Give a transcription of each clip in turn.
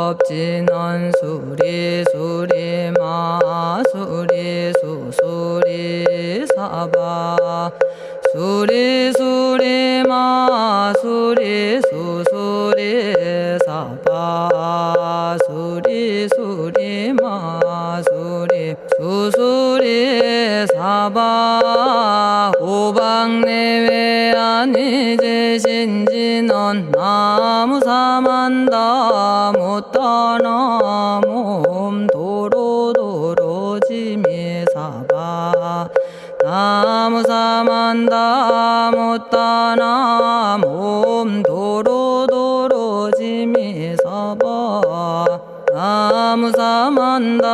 겁지는 수리 수리 마수리 수수리 사바 수리 수리 마수리 수수리 사바 수리 수리 마수리 수수리 사바 오방내외 아니제신지는 나무사만다 못다나 몸 도로도로지미사바 나무사만다 못다나 몸 도로도로지미사바 나무사만다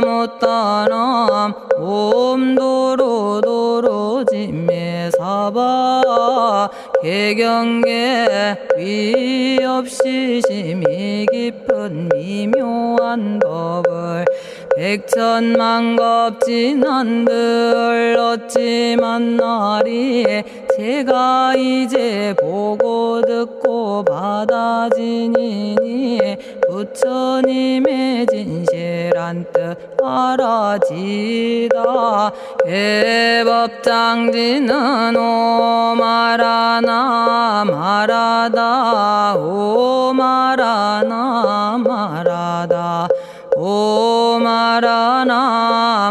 못다나 몸 도로도로지미사바 개경계 위 없이 심히 깊은 미묘한 법을 백천만겁진한들 어찌 만나리 제가 이제 보고 듣고 받아지니니 부처님의 진실한 뜻 알아지다 해법장지는 오마라나 마라다 오마라나 마라다 오마라나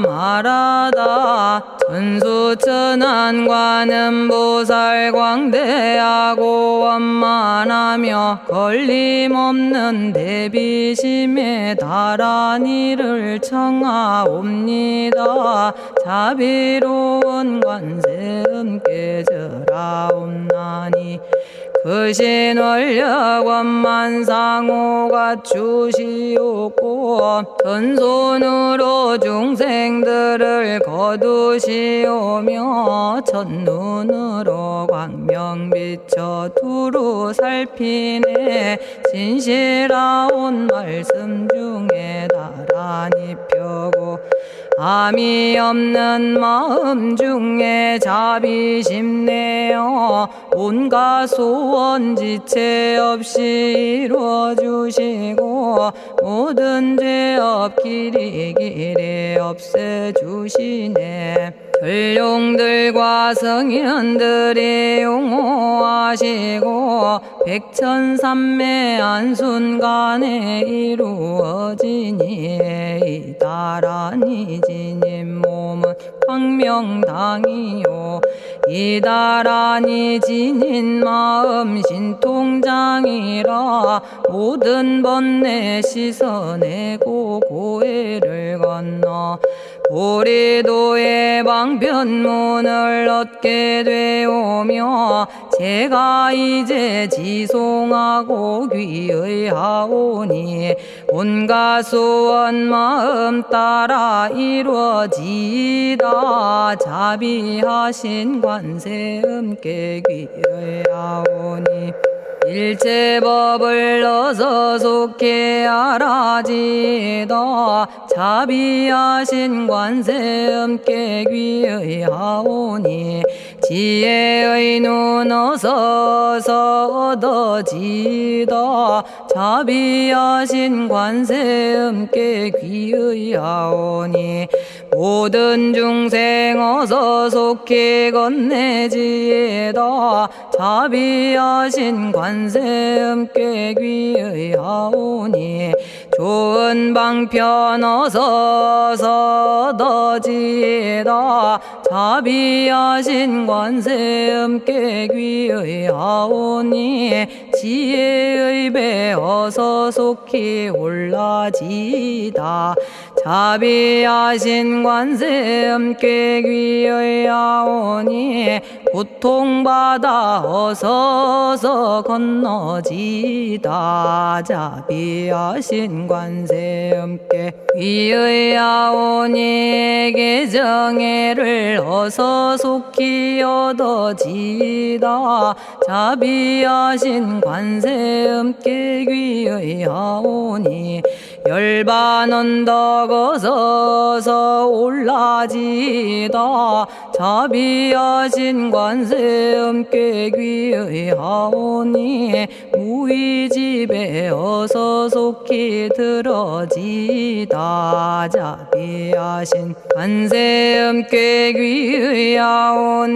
마라다 천수천안관음보살 광대하고 원만하며 걸림없는 대비심에 달한 이를 청하옵니다. 자비로운 관세음께 절하옵나니 그 신원력 원만상호가 주시옵고 전손으로 중생들을 거두시오며 첫눈으로 광명 비쳐 두루 살피네 진실하온 말씀 중에 나란히 펴고 암이 없는 마음 중에 자비심 내어 온갖 소원 지체 없이 이루어주시고 모든 죄업 길이 없애주시네. 전룡들과 성현들이 용호하시고 백천삼매 한순간에 이루어지니 이다라니 지님 몸은 광명당이요 이다라니 지닌 마음 신통장이라 모든 번뇌 씻어내고 고해를 건너 보리도의 방편문을 얻게 되오며 제가 이제 지송하고 귀의하오니 온갖 소원 마음 따라 이루어지다 자비하신 관세음께 귀의하오니 일체법을 어서 속히 알아지다 자비하신 관세음께 귀의하오니 지혜의 눈 어서 얻어지다 자비하신 관세음께 귀의하오니 모든 중생 어서 속히 건네지다 자비하신 관세음께 귀의하오니 좋은 방편 어서 얻어지다 자비하신 관세음께 귀의하오니 지혜의 배 어서 속히 올라지다 자비하신 관세음께 귀의하오니 고통받아 어서 건너지다 자비하신 관세음께 귀의하오니 개정애를 어서 속히 얻어지다 자비하신 관세음께 귀의하오니 열반 언덕 어서 올라지다 자비하신 관세음께 귀의하오니 우리 집에 어서 속히 들어지다. 자비하신 관세음께 귀의하오니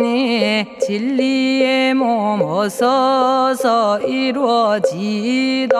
진리의 몸 어서서 이루어지다.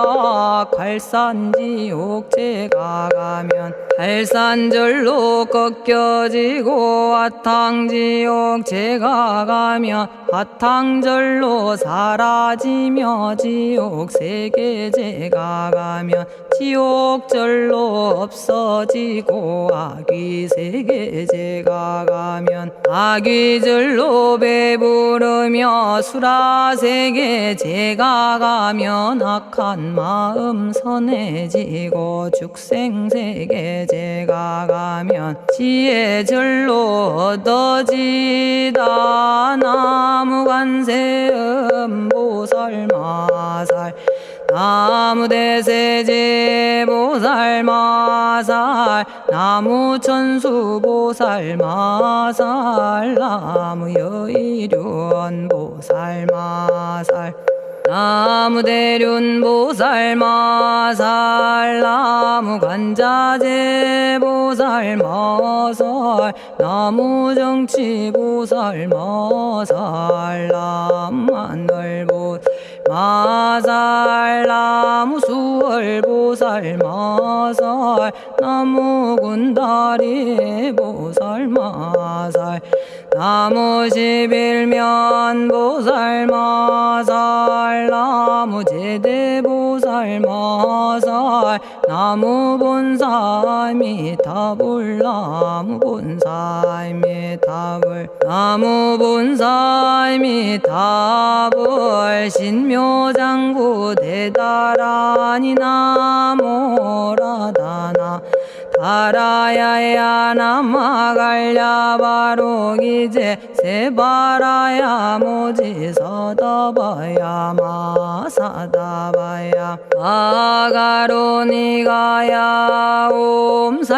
갈산지옥 제가 가면 갈산절로 꺾여지고 화탕지옥 제가 가면 화탕절로 사라지며 지옥 세계 제가 가면 지옥절로 없어지고 아귀세계 제가 가면 아귀절로 배부르며 수라세계 제가 가면 악한 마음 선해지고 죽생세계 제가 가면 지혜절로 얻어지다. 나무관세음 보살마살 나무대세제 보살마살 나무천수 보살마살 나무여의륜 보살마살 나무대륜 보살마살 나무간자재 보살마살 나무정치 보살마살 나무하늘보 마살 나무수월 보살마살 나무군다리 보살마살 나무십일면 보살마살 나무제대 보살마살 나무본사미타불 나무본사미타불 나무본사미타불 신묘장구 대다라니 나모라다나 다라야야 남아갈야바로기제 세바라야 모지서다바야 마사다바야 마가로니가야 옴살바바예수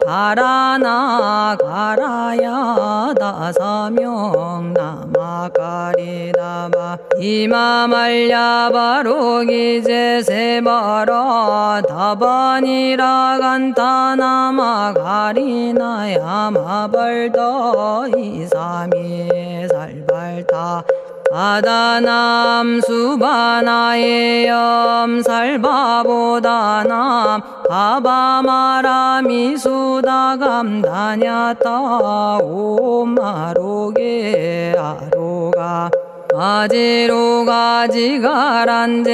다라나 가라야 다사명 나마가리다바 이마말야바로기제 세바라 다바니라 간타나마 가리나야 마발더 이사미 살발타 바다남 수바나의 염살바보다남 바바마라미 수다감다냐타 오마로게 아로가 아지로가 지가란제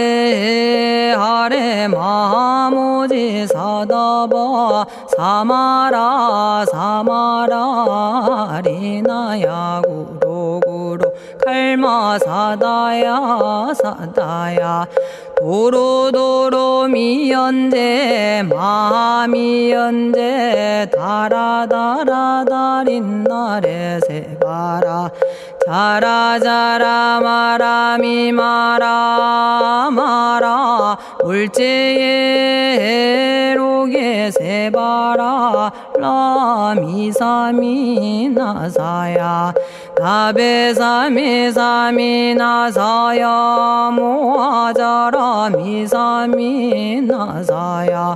하레 마모지 사다바 사마라 사마라 리나야 구로구로 칼마 사다야 사다야 도로도로 미연제 마미연제 다라다라다린나레 세바라 자라자라 마라미 마라 마라 울제에 로게 세바라 라미사미 나사야 나베사미사미 나사야 모아자라 미사미 나사야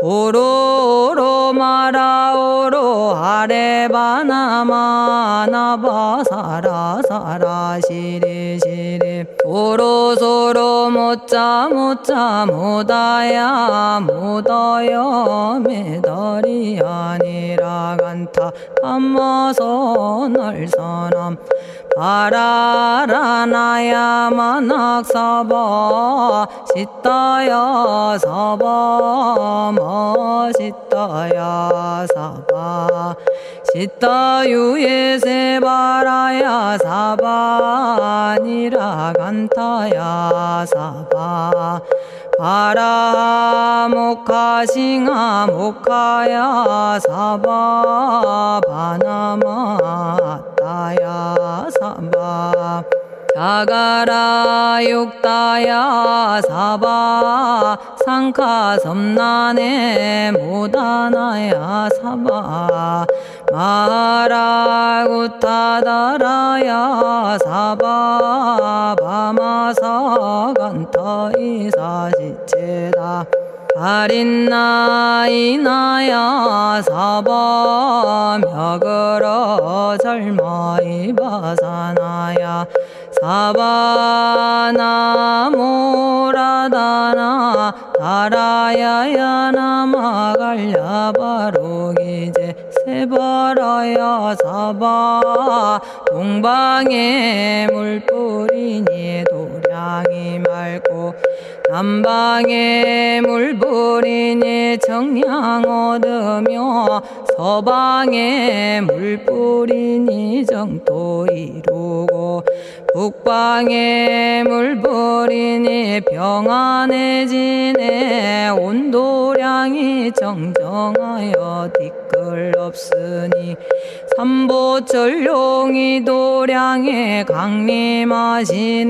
오로오로 마라오로 아레바나마나바 사라사라 시리시리 오로소로 못자 못자 못다야 못다야 메달이 아니라 간타 감마서 날선함 바라라나야 만학사바 시타야 사바 마시타야 사바 시타유에 세바라야 사바니라 간타야 사바 바라 모카싱아 모카야 사바 바나마 따야 사바 자가라 육다야 사바 상카 섬난에 모다나야 사바 마라구타다라야 사바 바마사 간타 이사시체다 아린나이나야 사바 며그러 절마이 바사나야 사바나모라다나 다라야야 나마갈야바로기제 세바라야 사바 동방에 물뿌리니 도량이 맑고 남방에 물뿌리니 정량 얻으며 서방에 물뿌리니 정토 이루고 북방에 물뿌리니 평안해지네 온도량이 정정하여 뒤끌 없으니 삼보철룡이 도량에 강림하시네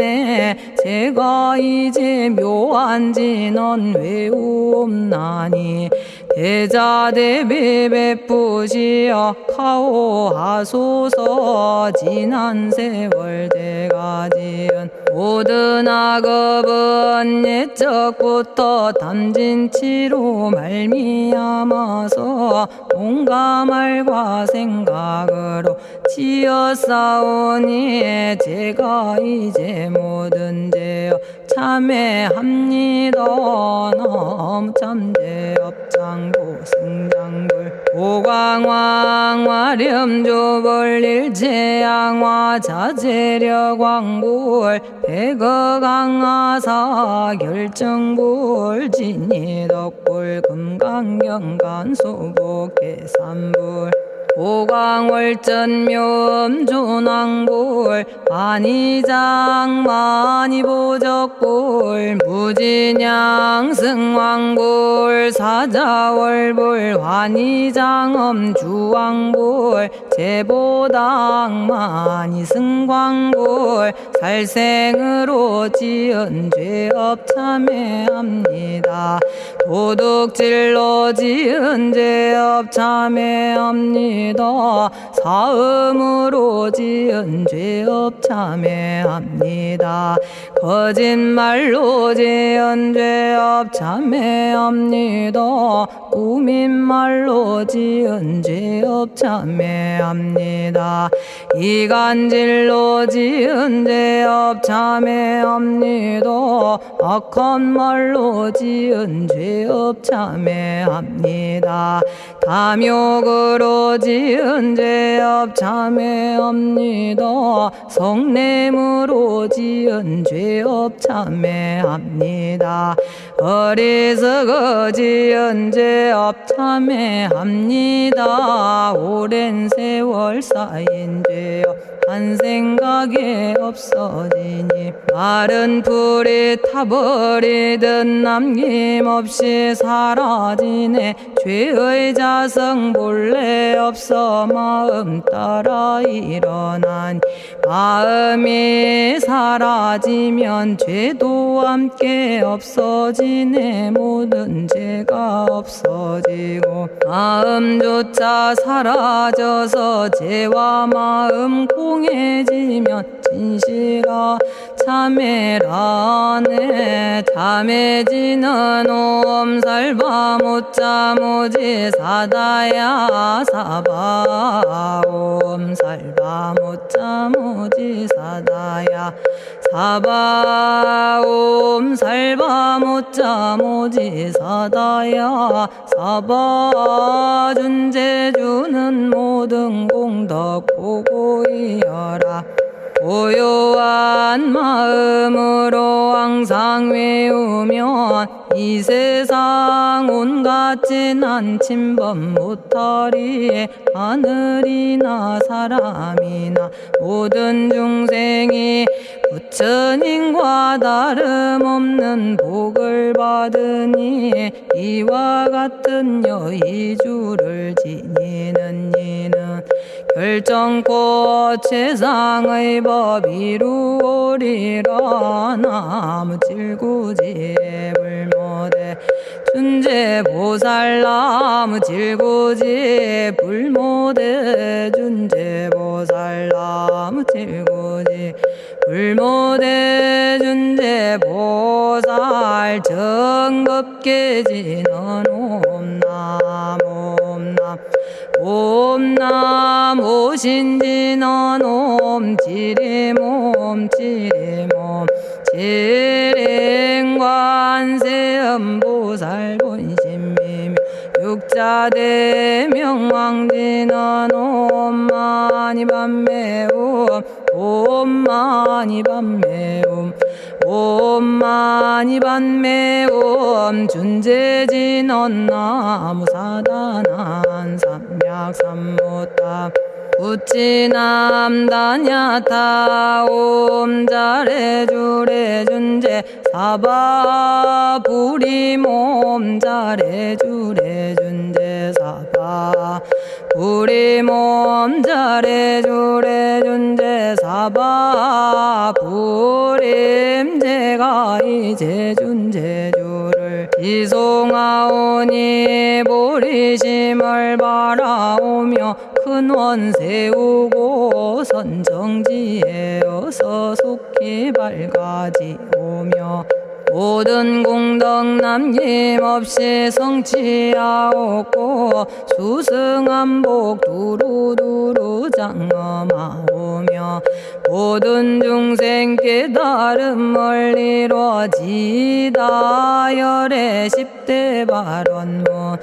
제가 이제 묘한지 넌 외우옵나니 대자대비 베푸시어 카오하소서 지난 세월 제가 지은 모든 악업은 옛적부터 탐진치로 말미암아서 온갖 말과 생각으로 지었사오니 제가 이제 모든 죄여 참회합니다. 넘참제업장고 승장불 오광왕 화렴조벌 일체양화 자재력왕불 백어강하사 결정불 진이덕불 금강경간소복계산불 오광월전묘음존왕불 만이장 만이보적불 무진양승왕불 사자월불 환희장엄주왕불 제보당 만이승광불 살생으로 지은 죄업 참회합니다. 도둑질로 지은 죄업 참회합니다. 사음으로 지은 죄업 참회합니다. 거짓말로 지은 죄업 참회합니다. 꾸민말로 지은 죄업 참회합니다. 이간질로 지은 죄업 참회합니다. 악한 말로 지은 죄업 참회합니다. 탐욕으로 지은 죄업 참회합니다. 성냄으로 지은 죄업 참회합니다. 어리석어 지은 죄업 참회합니다. 오랜 세월 쌓인 죄업 한 생각에 없어지니 마른 풀이 타버리듯 남김없이 사라지네. 죄의 자성 본래 없어 마음 따라 일어나니 마음이 사라지면 죄도 함께 없어지네. 모든 죄가 없어지고 마음조차 사라져서 죄와 마음 공해지면 진실아 참회라네. 참해지는 옴살바 못자모지 사다야 사바 옴살바 못자모지 사다야 사바 옴살바 못자모지 사다야 사바 준제주는 모든 공덕 보고이여라. 고요한 마음으로 항상 외우면 이 세상 온갖 재난 침범 못하리. 하늘이나 사람이나 모든 중생이 부처님과 다름없는 복을 받으니 이와 같은 여의주를 지니는 이는 결정코 최상의 법 이루오리라. 나무질구지 불모대 준재보살. 나무질구지 불모대 준재보살. 나무질구지 불모대 준재보살. 정법계지는 옴남 옴남 옴남. 오신지는 옴지리몸 지리몸 지랭관세음보살 본심미묘 육자대명왕지는 옴마니밤매옴 옴마니밤매옴 옴마니밤매옴. 준재진언 나무사단한 삼약삼무타 우치남다냐타 옴자레주레 준재 사바 부리몸 자레주레 준재 사바 부리몸 자레주레 준재 사바 부림. 제가 이제 준재주를 지송하오니 보리심을 바라오며 큰원 세우고 선정지에 어서 속히 밝아지오며 모든 공덕 남김없이 성취하옵고 수승한복 두루두루 장엄하오며 모든 중생 깨달음을 이루어지다. 열의 10대 발원문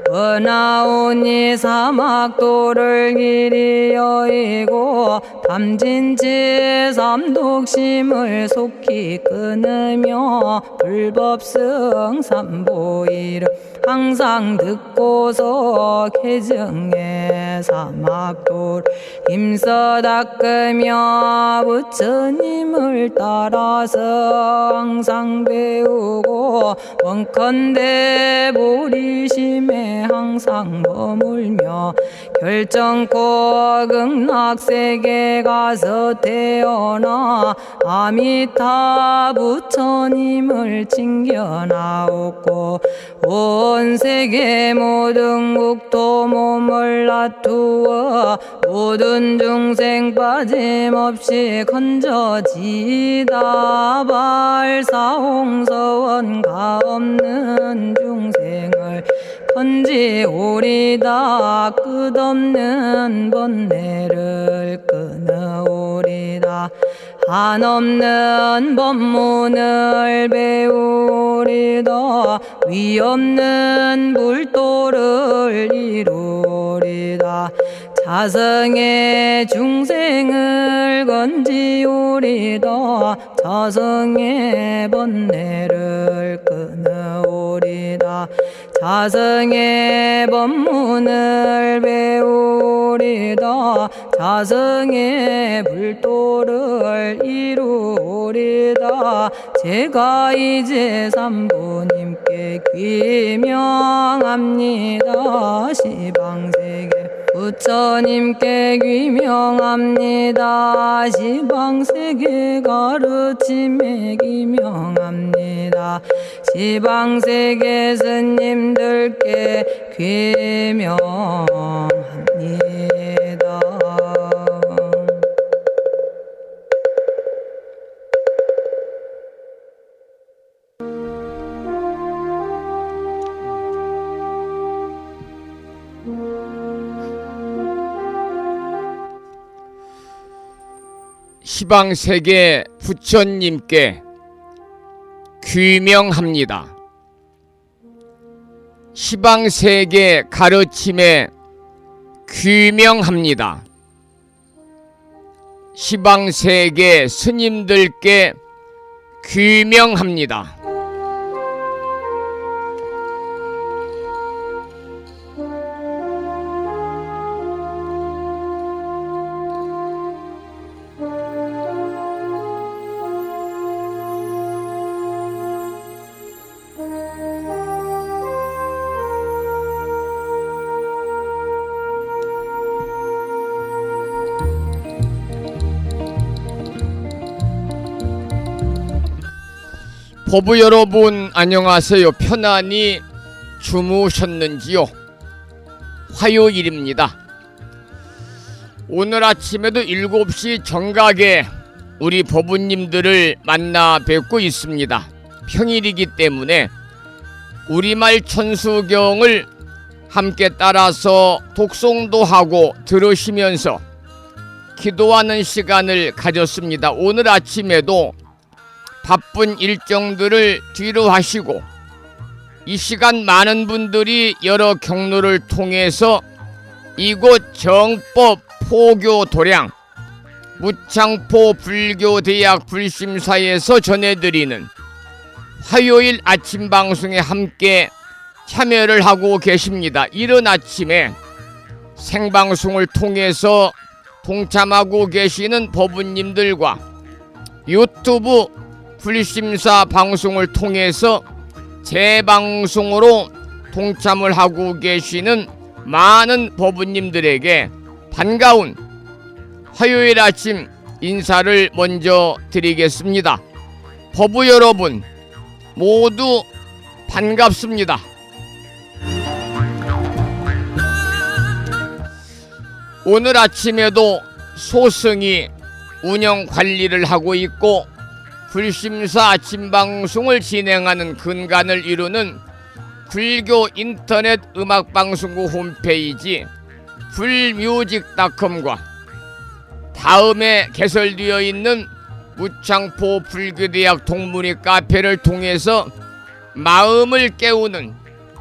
은하오니 사막도를 길이 여의고 탐진치 삼독심을 속히 끊으며 불법승 삼보이를 항상 듣고서 개정해 사막도를 힘써 닦으며 부처님을 따라서 항상 배우고 원컨대 보리심에 항상 머물며 결정코 극락세계 가서 태어나 아미타 부처님을 챙겨나오고 온 세계 모든 국토 몸을 놔두어 모든 중생 빠짐없이 건져지다. 발사홍서원가 없는 중생을 건지오리다. 끝없는 번뇌를 끊어오리다. 한없는 법문을 배우리다. 위없는 불도를 이루리다. 자성의 중생을 건지오리다. 자성의 번뇌를 끊어오리다. 자성의 법문을 배우리다. 자성의 불도를 이루리다. 제가 이제 삼부님께 귀명합니다. 시방세계 부처님께 귀명합니다. 시방세계 가르침에 귀명합니다. 시방세계 스님들께 귀명합니다. 시방세계 부처님께 귀명합니다. 시방세계 가르침에 귀명합니다. 시방세계 스님들께 귀명합니다. 법부 여러분 안녕하세요. 편안히 주무셨는지요? 화요일입니다. 오늘 아침에도 7시 정각에 우리 법부님들을 만나 뵙고 있습니다. 평일이기 때문에 우리말 천수경을 함께 따라서 독송도 하고 들으시면서 기도하는 시간을 가졌습니다. 오늘 아침에도 바쁜 일정들을 뒤로 하시고 이 시간 많은 분들이 여러 경로를 통해서 이곳 정법 포교 도량 무창포 불교대학 불심사에서 전해드리는 화요일 아침 방송에 함께 참여를 하고 계십니다. 이른 아침에 생방송을 통해서 동참하고 계시는 법부님들과 유튜브 불심사 방송을 통해서 재방송으로 동참을 하고 계시는 많은 법부님들에게 반가운 화요일 아침 인사를 먼저 드리겠습니다. 법부 여러분 모두 반갑습니다. 오늘 아침에도 소승이 운영 관리를 하고 있고 불심사 아침 방송을 진행하는 근간을 이루는 불교 인터넷 음악방송국 홈페이지 불뮤직닷컴과 다음에 개설되어 있는 무창포 불교대학 동문회 카페를 통해서 마음을 깨우는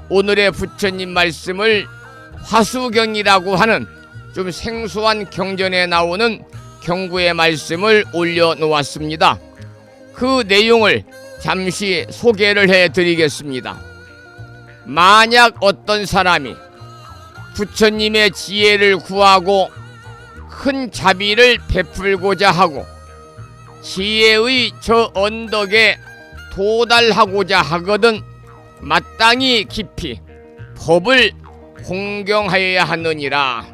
오늘의 부처님 말씀을 화수경이라고 하는 좀 생소한 경전에 나오는 경구의 말씀을 올려놓았습니다. 그 내용을 잠시 소개를 해드리겠습니다. 만약 어떤 사람이 부처님의 지혜를 구하고 큰 자비를 베풀고자 하고 지혜의 저 언덕에 도달하고자 하거든 마땅히 깊이 법을 공경하여야 하느니라.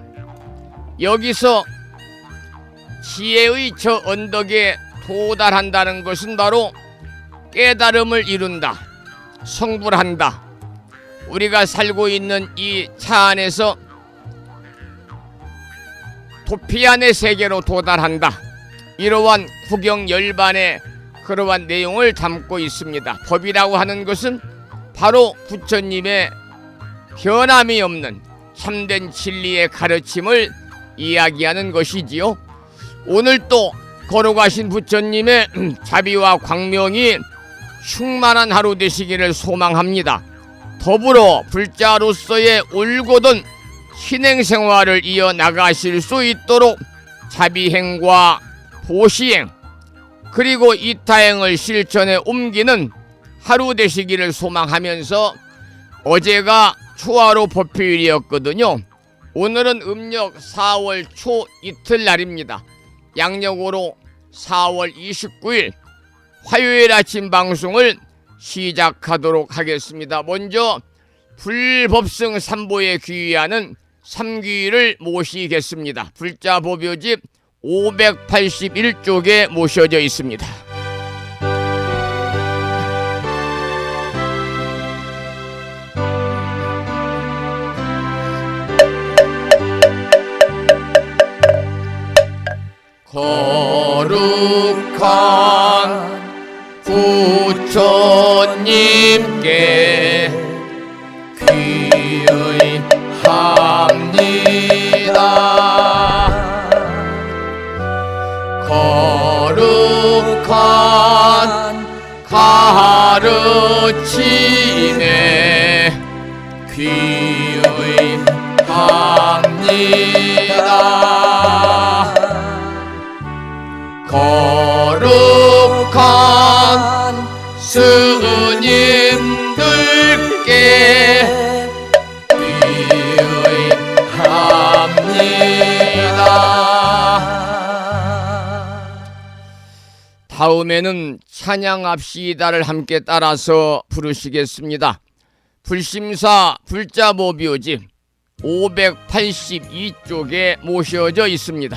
여기서 지혜의 저 언덕에 도달한다는 것은 바로 깨달음을 이룬다, 성불한다. 우리가 살고 있는 이 차 안에서 도피안의 세계로 도달한다. 이러한 구경 열반의 그러한 내용을 담고 있습니다. 법이라고 하는 것은 바로 부처님의 변함이 없는 참된 진리의 가르침을 이야기하는 것이지요. 오늘 또 걸어가신 부처님의 자비와 광명이 충만한 하루 되시기를 소망합니다. 더불어 불자로서의 올곧은 신행생활을 이어나가실 수 있도록 자비행과 보시행 그리고 이타행을 실천에 옮기는 하루 되시기를 소망하면서 어제가 초하루 법회일이었거든요. 오늘은 음력 4월 초 이틀날입니다. 양력으로 4월 29일 화요일 아침 방송을 시작하도록 하겠습니다. 먼저 불법승 삼보에 귀의하는 삼귀를 모시겠습니다. 불자보묘집 581쪽에 모셔져 있습니다. 거룩한 부처님께 귀의합니다. 거룩한 가르침에 귀의합니다. 거룩한 스님들께 귀의합니다. 다음에는 찬양합시다를 함께 따라서 부르시겠습니다. 불심사 불자보묘집 582쪽에 모셔져 있습니다.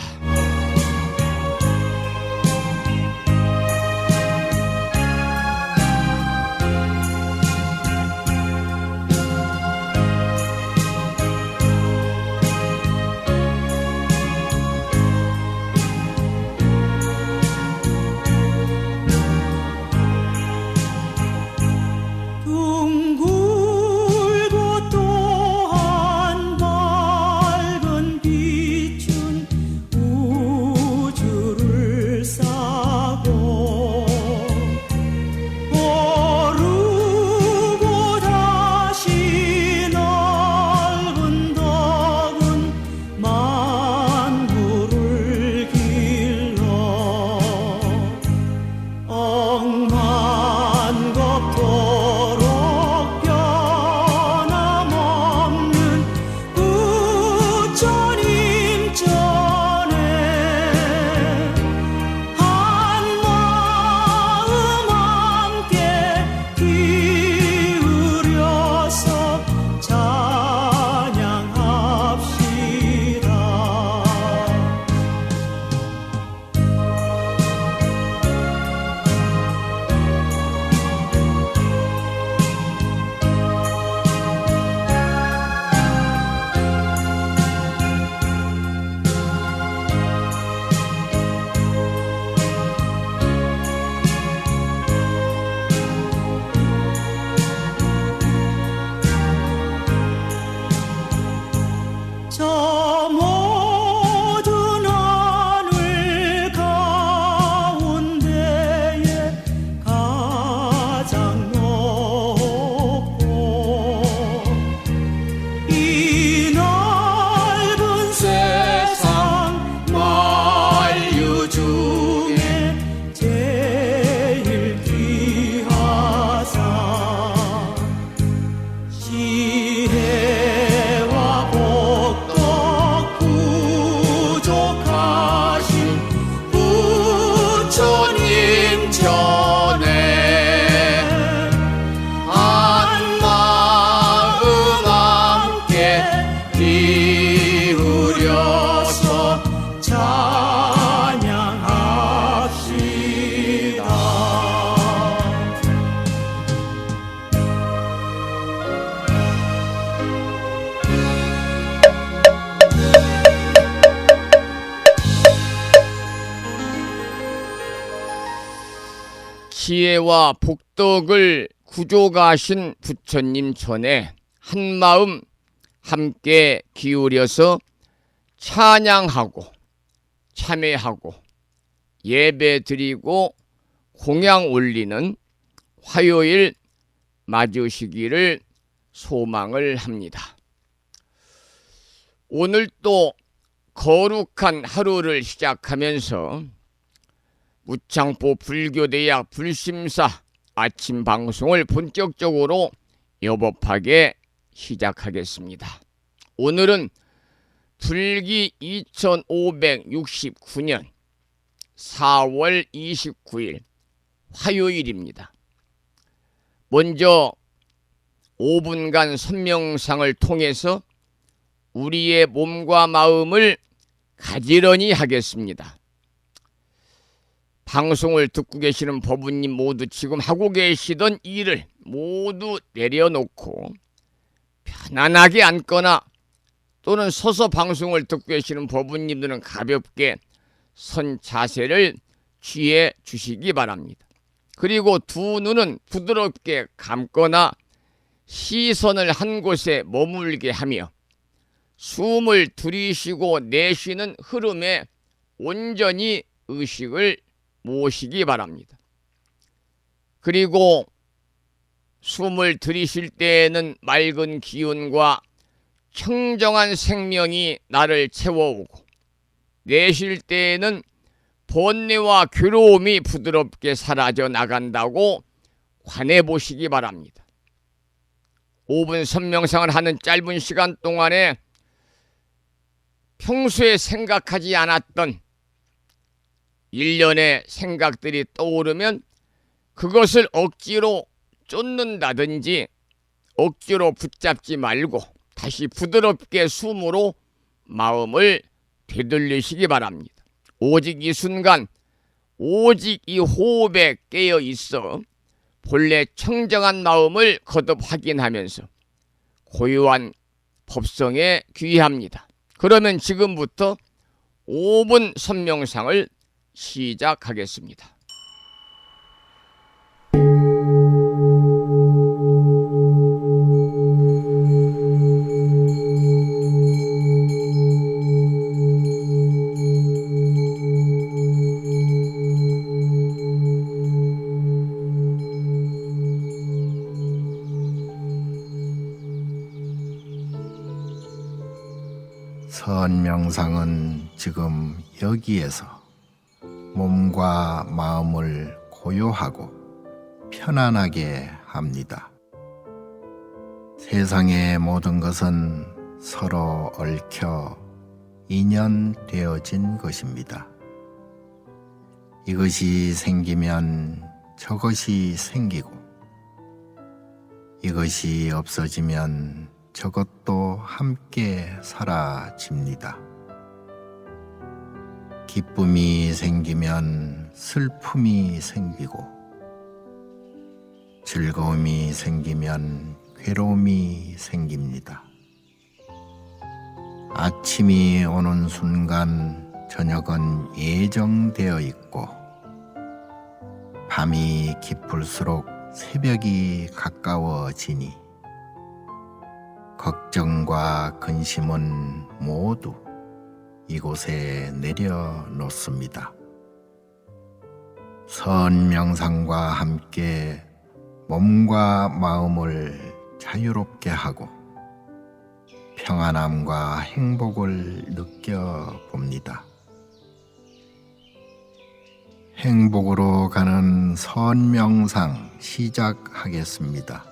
지혜와 복덕을 구조가신 부처님 전에 한마음 함께 기울여서 찬양하고 참회하고 예배드리고 공양 올리는 화요일 맞으시기를 소망을 합니다. 오늘 또 거룩한 하루를 시작하면서 무창포 불교대학 불심사 아침 방송을 본격적으로 여법하게 시작하겠습니다. 오늘은 불기 2569년 4월 29일 화요일입니다. 먼저 5분간 선명상을 통해서 우리의 몸과 마음을 가지런히 하겠습니다. 방송을 듣고 계시는 법우님 모두 지금 하고 계시던 일을 모두 내려놓고 편안하게 앉거나 또는 서서 방송을 듣고 계시는 법우님들은 가볍게 선 자세를 취해 주시기 바랍니다. 그리고 두 눈은 부드럽게 감거나 시선을 한 곳에 머물게 하며 숨을 들이쉬고 내쉬는 흐름에 온전히 의식을 모시기 바랍니다. 그리고 숨을 들이쉴 때에는 맑은 기운과 청정한 생명이 나를 채워오고 내쉴 때에는 번뇌와 괴로움이 부드럽게 사라져 나간다고 관해 보시기 바랍니다. 5분 선명상을 하는 짧은 시간 동안에 평소에 생각하지 않았던 일련의 생각들이 떠오르면 그것을 억지로 쫓는다든지 억지로 붙잡지 말고 다시 부드럽게 숨으로 마음을 되돌리시기 바랍니다. 오직 이 순간, 오직 이 호흡에 깨어 있어 본래 청정한 마음을 거듭 확인하면서 고유한 법성에 귀의합니다. 그러면 지금부터 5분 선명상을 시작하겠습니다. 선명상은 지금 여기에서 몸과 마음을 고요하고 편안하게 합니다. 세상의 모든 것은 서로 얽혀 인연되어진 것입니다. 이것이 생기면 저것이 생기고 이것이 없어지면 저것도 함께 사라집니다. 기쁨이 생기면 슬픔이 생기고 즐거움이 생기면 괴로움이 생깁니다. 아침이 오는 순간 저녁은 예정되어 있고 밤이 깊을수록 새벽이 가까워지니 걱정과 근심은 모두 이곳에 내려놓습니다. 선명상과 함께 몸과 마음을 자유롭게 하고 평안함과 행복을 느껴봅니다. 행복으로 가는 선명상 시작하겠습니다.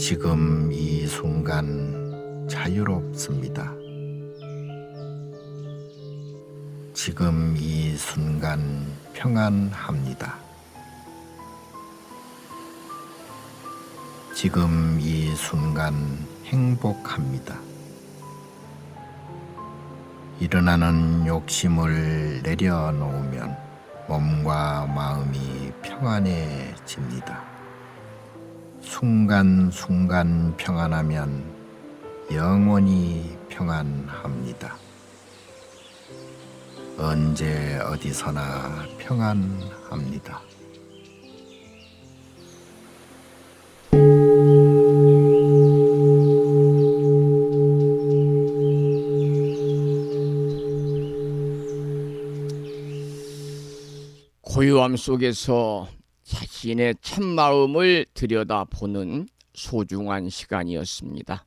지금 이 순간 자유롭습니다. 지금 이 순간 평안합니다. 지금 이 순간 행복합니다. 일어나는 욕심을 내려놓으면 몸과 마음이 평안해집니다. 순간순간 평안하면 영원히 평안합니다. 언제 어디서나 평안합니다. 고요함 속에서 자신의 참마음을 들여다보는 소중한 시간이었습니다.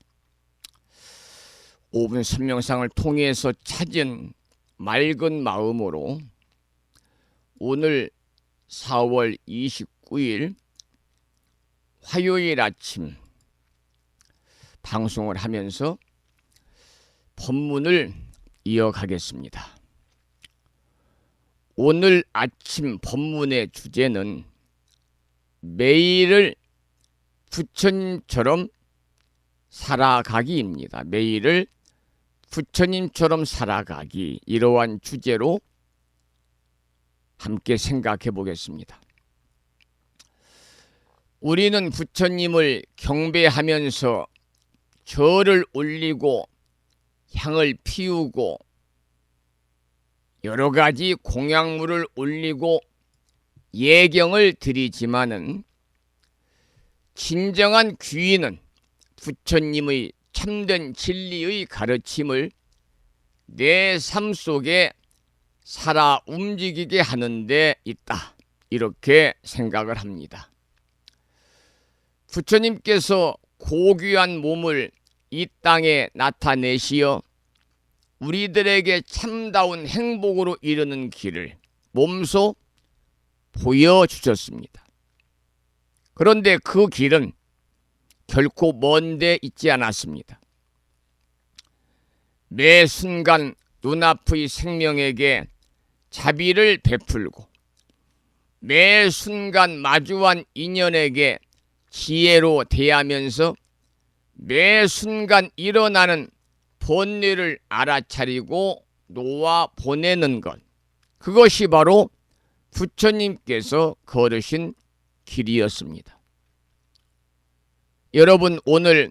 5분 선명상을 통해서 찾은 맑은 마음으로 오늘 4월 29일 화요일 아침 방송을 하면서 법문을 이어가겠습니다. 오늘 아침 법문의 주제는 매일을 부처님처럼 살아가기입니다. 매일을 부처님처럼 살아가기, 이러한 주제로 함께 생각해 보겠습니다. 우리는 부처님을 경배하면서 절을 올리고 향을 피우고 여러 가지 공약물을 올리고 예경을 드리지만은 진정한 귀인은 부처님의 참된 진리의 가르침을 내 삶 속에 살아 움직이게 하는 데 있다, 이렇게 생각을 합니다. 부처님께서 고귀한 몸을 이 땅에 나타내시어 우리들에게 참다운 행복으로 이르는 길을 몸소 보여주셨습니다. 그런데 그 길은 결코 먼 데 있지 않았습니다. 매 순간 눈앞의 생명에게 자비를 베풀고 매 순간 마주한 인연에게 지혜로 대하면서 매 순간 일어나는 본뇌를 알아차리고 놓아 보내는 것, 그것이 바로 부처님께서 걸으신 길이었습니다. 여러분, 오늘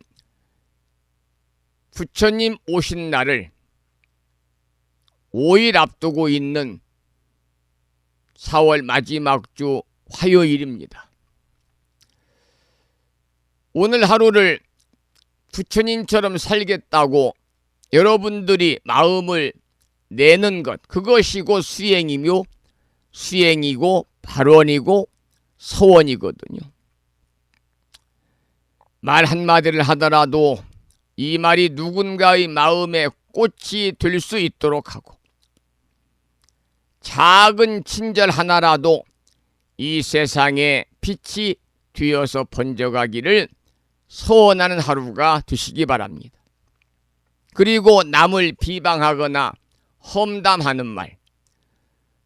부처님 오신 날을 5일 앞두고 있는 4월 마지막 주 화요일입니다. 오늘 하루를 부처님처럼 살겠다고 여러분들이 마음을 내는 것, 그것이 곧 수행이며 수행이고 발언이고 서원이거든요. 말 한마디를 하더라도 이 말이 누군가의 마음에 꽃이 될 수 있도록 하고 작은 친절 하나라도 이 세상에 빛이 되어서 번져가기를 소원하는 하루가 되시기 바랍니다. 그리고 남을 비방하거나 험담하는 말,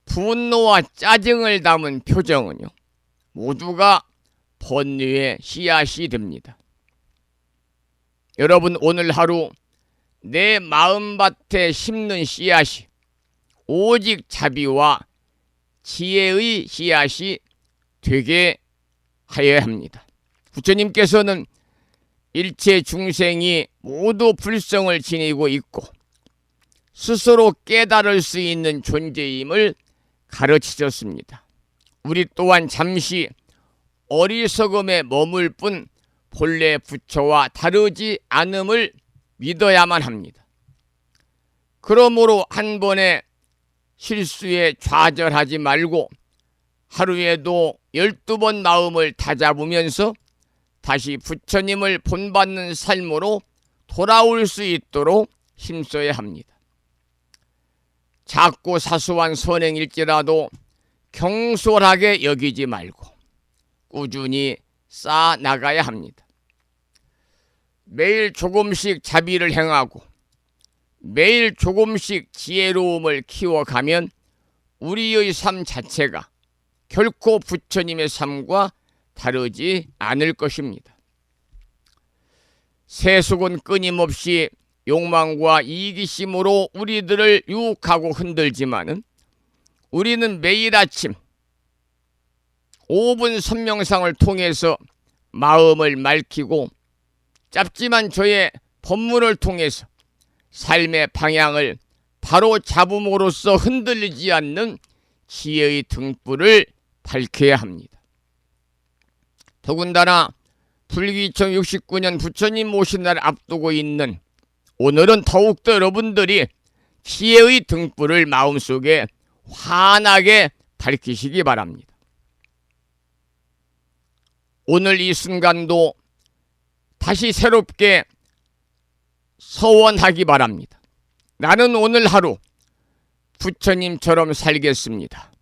분노와 짜증을 담은 표정은요, 모두가 번뇌의 씨앗이 됩니다. 여러분, 오늘 하루 내 마음밭에 심는 씨앗이 오직 자비와 지혜의 씨앗이 되게 하여야 합니다. 부처님께서는 일체 중생이 모두 불성을 지니고 있고 스스로 깨달을 수 있는 존재임을 가르치셨습니다. 우리 또한 잠시 어리석음에 머물 뿐 본래 부처와 다르지 않음을 믿어야만 합니다. 그러므로 한 번의 실수에 좌절하지 말고 하루에도 12번 마음을 다잡으면서 다시 부처님을 본받는 삶으로 돌아올 수 있도록 힘써야 합니다. 작고 사소한 선행일지라도 경솔하게 여기지 말고 꾸준히 쌓아 나가야 합니다. 매일 조금씩 자비를 행하고 매일 조금씩 지혜로움을 키워가면 우리의 삶 자체가 결코 부처님의 삶과 다르지 않을 것입니다. 세속은 끊임없이 욕망과 이기심으로 우리들을 유혹하고 흔들지만은 우리는 매일 아침 5분 선명상을 통해서 마음을 맑히고 짧지만 저의 법문을 통해서 삶의 방향을 바로 잡음으로써 흔들리지 않는 지혜의 등불을 밝혀야 합니다. 더군다나 불기 2069년 부처님 오신 날 앞두고 있는 오늘은 더욱더 여러분들이 지혜의 등불을 마음속에 환하게 밝히시기 바랍니다. 오늘 이 순간도 다시 새롭게 서원하기 바랍니다. 나는 오늘 하루 부처님처럼 살겠습니다.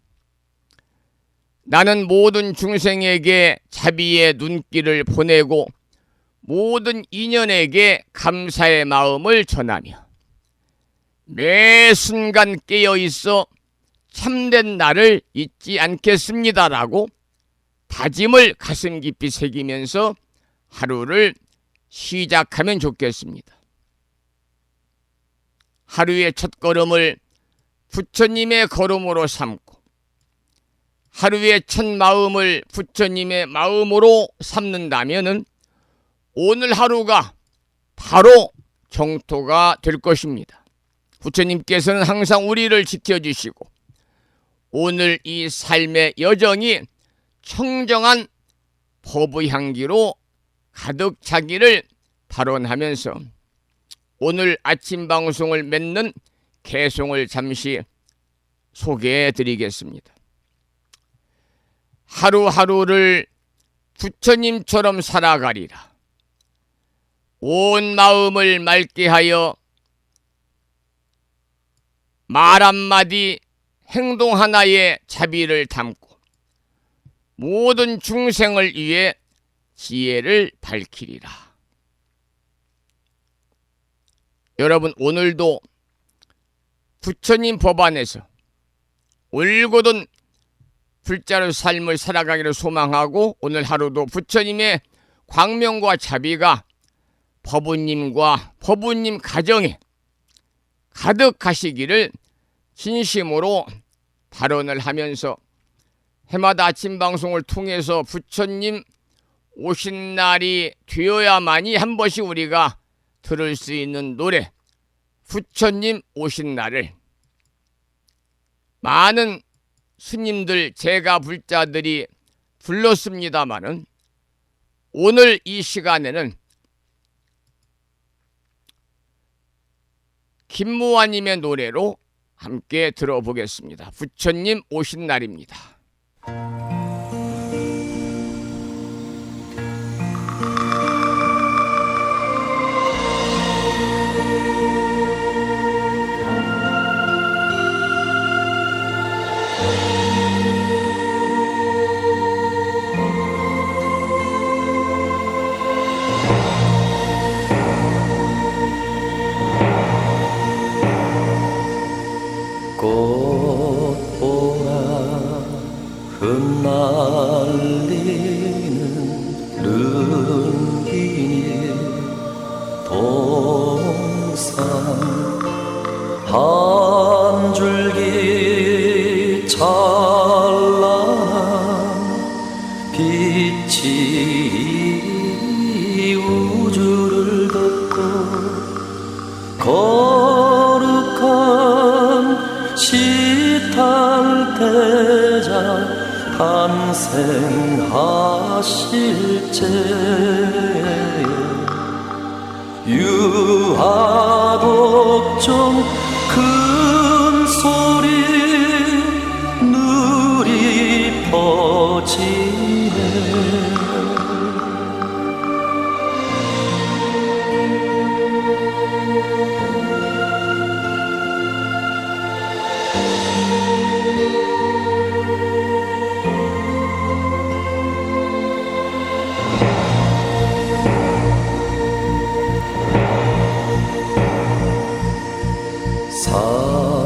나는 모든 중생에게 자비의 눈길을 보내고 모든 인연에게 감사의 마음을 전하며 매 순간 깨어있어 참된 나를 잊지 않겠습니다라고 다짐을 가슴 깊이 새기면서 하루를 시작하면 좋겠습니다. 하루의 첫걸음을 부처님의 걸음으로 삼고 하루의 첫 마음을 부처님의 마음으로 삼는다면은 오늘 하루가 바로 정토가 될 것입니다. 부처님께서는 항상 우리를 지켜주시고 오늘 이 삶의 여정이 청정한 법의 향기로 가득 차기를 발언하면서 오늘 아침 방송을 맺는 개송을 잠시 소개해 드리겠습니다. 하루하루를 부처님처럼 살아가리라. 온 마음을 맑게 하여 말 한마디 행동 하나에 자비를 담고 모든 중생을 위해 지혜를 밝히리라. 여러분, 오늘도 부처님 법 안에서 올곧은 불자의 삶을 살아가기를 소망하고 오늘 하루도 부처님의 광명과 자비가 법우님과 법우님 가정에 가득하시기를 진심으로 발언을 하면서 해마다 아침 방송을 통해서 부처님 오신 날이 되어야만이 한 번씩 우리가 들을 수 있는 노래 부처님 오신 날을 많은 스님들 제가 불자들이 불렀습니다마는 오늘 이 시간에는 김무아님의 노래로 함께 들어보겠습니다. 부처님 오신 날입니다. 꽃보나 흩날리는 능기니 동산 한 줄기 찬란한 빛이 우주를 덮고 거룩한 시탈대자 탄생하실 때 유하독종 큰 소리 누리 퍼지네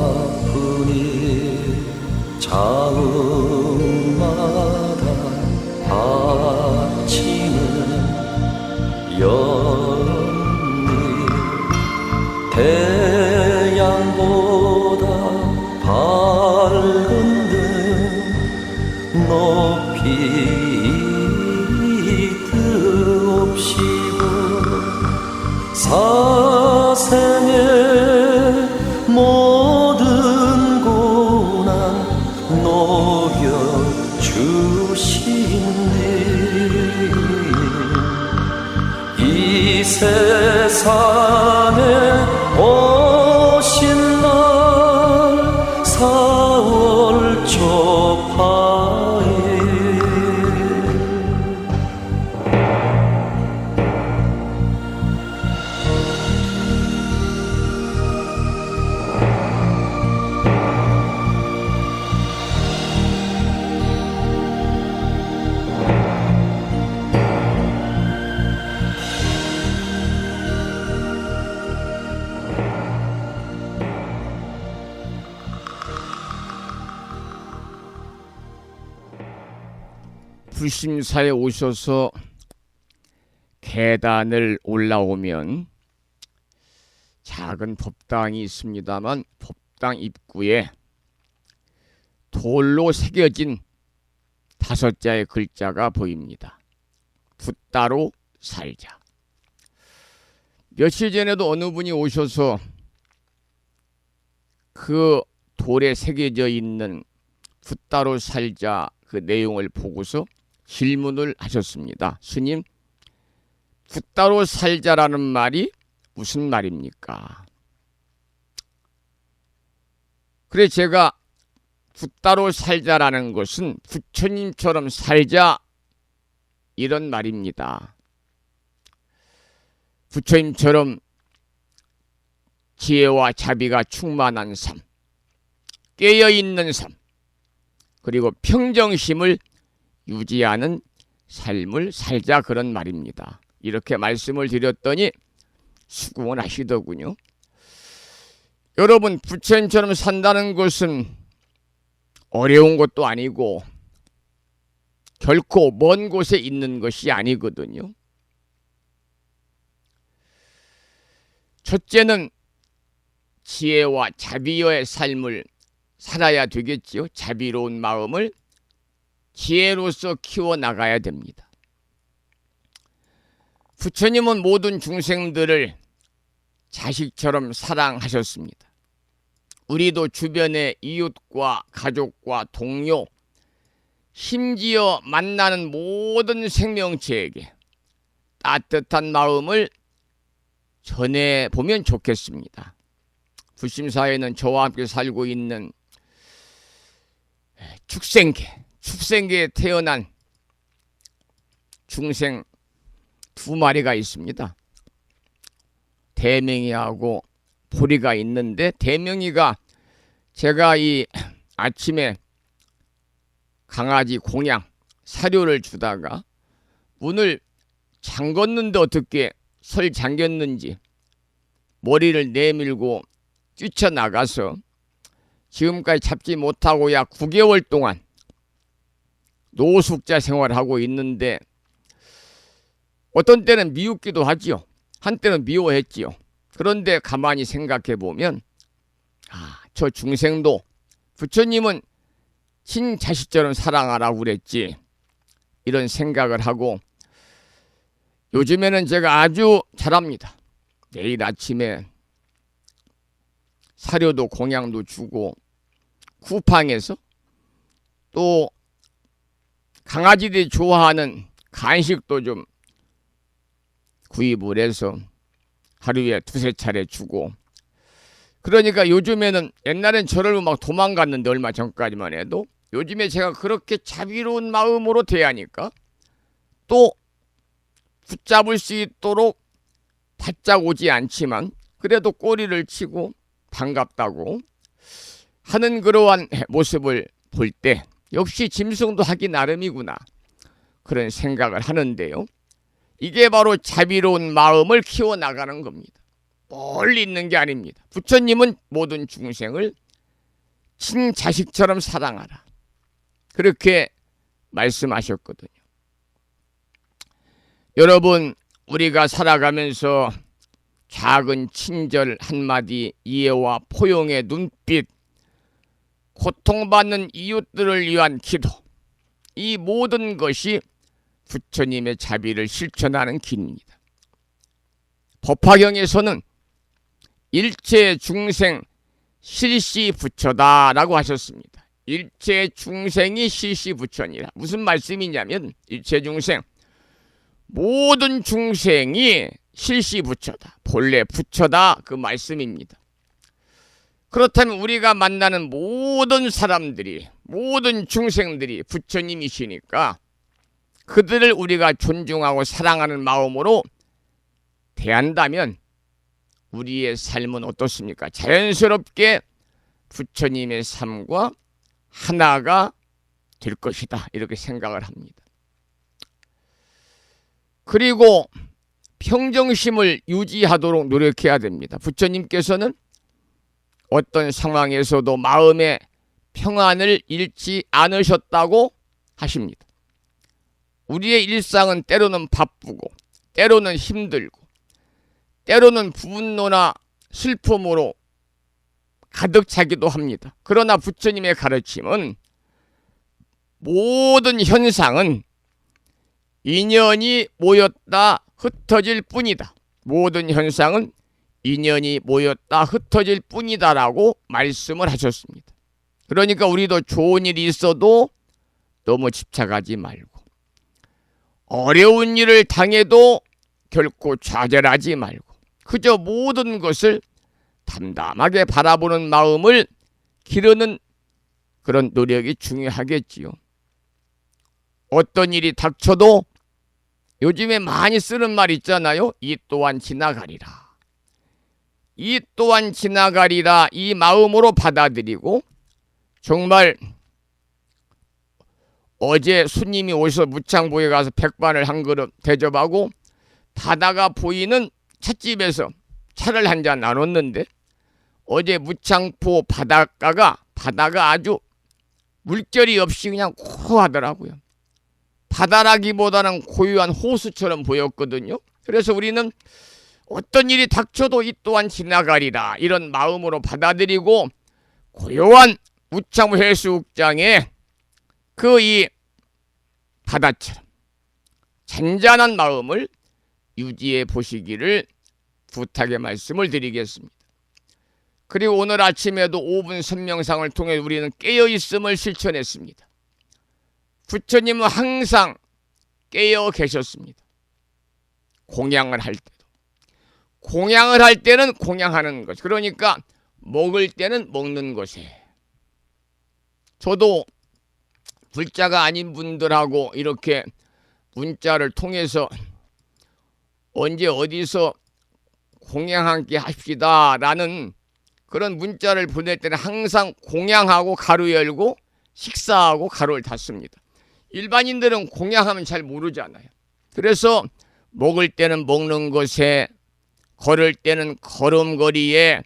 사뿐히 자음마다 바치는 연잎 태양보다 밝은 등 높이 드옵시고 사생의 모든 고난 녹여주신니 이 세상에 오신 날 사월 초파에 불심사에 오셔서 계단을 올라오면 작은 법당이 있습니다만 법당 입구에 돌로 새겨진 5자의 글자가 보입니다. 붓다로 살자. 며칠 전에도 어느 분이 오셔서 그 돌에 새겨져 있는 붓다로 살자 그 내용을 보고서 질문을 하셨습니다. 스님, 붓다로 살자라는 말이 무슨 말입니까? 그래 제가 붓다로 살자라는 것은 부처님처럼 살자 이런 말입니다. 부처님처럼 지혜와 자비가 충만한 삶, 깨어있는 삶, 그리고 평정심을 유지하는 삶을 살자 그런 말입니다. 이렇게 말씀을 드렸더니 수긍을 하시더군요. 여러분, 부처님처럼 산다는 것은 어려운 것도 아니고 결코 먼 곳에 있는 것이 아니거든요. 첫째는 지혜와 자비의 삶을 살아야 되겠지요. 자비로운 마음을 지혜로서 키워나가야 됩니다. 부처님은 모든 중생들을 자식처럼 사랑하셨습니다. 우리도 주변의 이웃과 가족과 동료, 심지어 만나는 모든 생명체에게 따뜻한 마음을 전해보면 좋겠습니다. 불심사에는 저와 함께 살고 있는 축생계에 태어난 중생 2마리가 있습니다. 대명이하고 보리가 있는데, 대명이가 제가 이 아침에 강아지 공양 사료를 주다가 문을 잠궜는데 어떻게 설 잠겼는지 머리를 내밀고 뛰쳐나가서 지금까지 잡지 못하고 약 9개월 동안 노숙자 생활하고 있는데, 어떤 때는 미웃기도 하지요. 한때는 미워했지요. 그런데 가만히 생각해 보면 저 중생도 부처님은 친자식처럼 사랑하라고 그랬지, 이런 생각을 하고 요즘에는 제가 아주 잘합니다. 내일 아침에 사료도 공양도 주고 쿠팡에서 또 강아지들이 좋아하는 간식도 좀 구입을 해서 하루에 2-3차례 주고, 그러니까 요즘에는, 옛날엔 저를 막 도망갔는데 얼마 전까지만 해도, 요즘에 제가 그렇게 자비로운 마음으로 대하니까 또 붙잡을 수 있도록 바짝 오지 않지만 그래도 꼬리를 치고 반갑다고 하는 그러한 모습을 볼 때 역시 짐승도 하기 나름이구나, 그런 생각을 하는데요. 이게 바로 자비로운 마음을 키워나가는 겁니다. 멀리 있는 게 아닙니다. 부처님은 모든 중생을 친자식처럼 사랑하라, 그렇게 말씀하셨거든요. 여러분, 우리가 살아가면서 작은 친절 한마디, 이해와 포용의 눈빛, 고통받는 이웃들을 위한 기도, 이 모든 것이 부처님의 자비를 실천하는 길입니다. 법화경에서는 일체 중생 실시부처다라고 하셨습니다. 일체 중생이 실시부처니라. 무슨 말씀이냐면 일체 중생, 모든 중생이 실시부처다, 본래 부처다, 그 말씀입니다. 그렇다면 우리가 만나는 모든 사람들이, 모든 중생들이 부처님이시니까 그들을 우리가 존중하고 사랑하는 마음으로 대한다면 우리의 삶은 어떻습니까? 자연스럽게 부처님의 삶과 하나가 될 것이다, 이렇게 생각을 합니다. 그리고 평정심을 유지하도록 노력해야 됩니다. 부처님께서는 어떤 상황에서도 마음의 평안을 잃지 않으셨다고 하십니다. 우리의 일상은 때로는 바쁘고, 때로는 힘들고, 때로는 분노나 슬픔으로 가득 차기도 합니다. 그러나 부처님의 가르침은 모든 현상은 인연이 모였다 흩어질 뿐이다, 모든 현상은 인연이 모였다 흩어질 뿐이다라고 말씀을 하셨습니다. 그러니까 우리도 좋은 일이 있어도 너무 집착하지 말고, 어려운 일을 당해도 결코 좌절하지 말고, 그저 모든 것을 담담하게 바라보는 마음을 기르는 그런 노력이 중요하겠지요. 어떤 일이 닥쳐도 요즘에 많이 쓰는 말 있잖아요. 이 또한 지나가리라. 이 또한 지나가리라, 이 마음으로 받아들이고, 정말 어제 손님이 오셔서 무창보에 가서 백반을 한 그릇 대접하고 바다가 보이는 찻집에서 차를 한 잔 나눴는데, 어제 무창포 바다가 아주 물결이 없이 그냥 고하더라고요. 바다라기보다는 고요한 호수처럼 보였거든요. 그래서 우리는 어떤 일이 닥쳐도 이 또한 지나가리라, 이런 마음으로 받아들이고 고요한 무창포 해수욕장에 그 이 바다처럼 잔잔한 마음을 유지해 보시기를 부탁의 말씀을 드리겠습니다. 그리고 오늘 아침에도 5분 선명상을 통해 우리는 깨어있음을 실천했습니다. 부처님은 항상 깨어 계셨습니다. 공양을 할 때도. 공양을 할 때는 공양하는 것, 그러니까 먹을 때는 먹는 것에. 저도 불자가 아닌 분들하고 이렇게 문자를 통해서 언제 어디서 공양 함께 합시다 라는 그런 문자를 보낼 때는 항상 공양하고 가로 열고 식사하고 가로를 닫습니다. 일반인들은 공양하면 잘 모르잖아요. 그래서 먹을 때는 먹는 것에, 걸을 때는 걸음걸이에,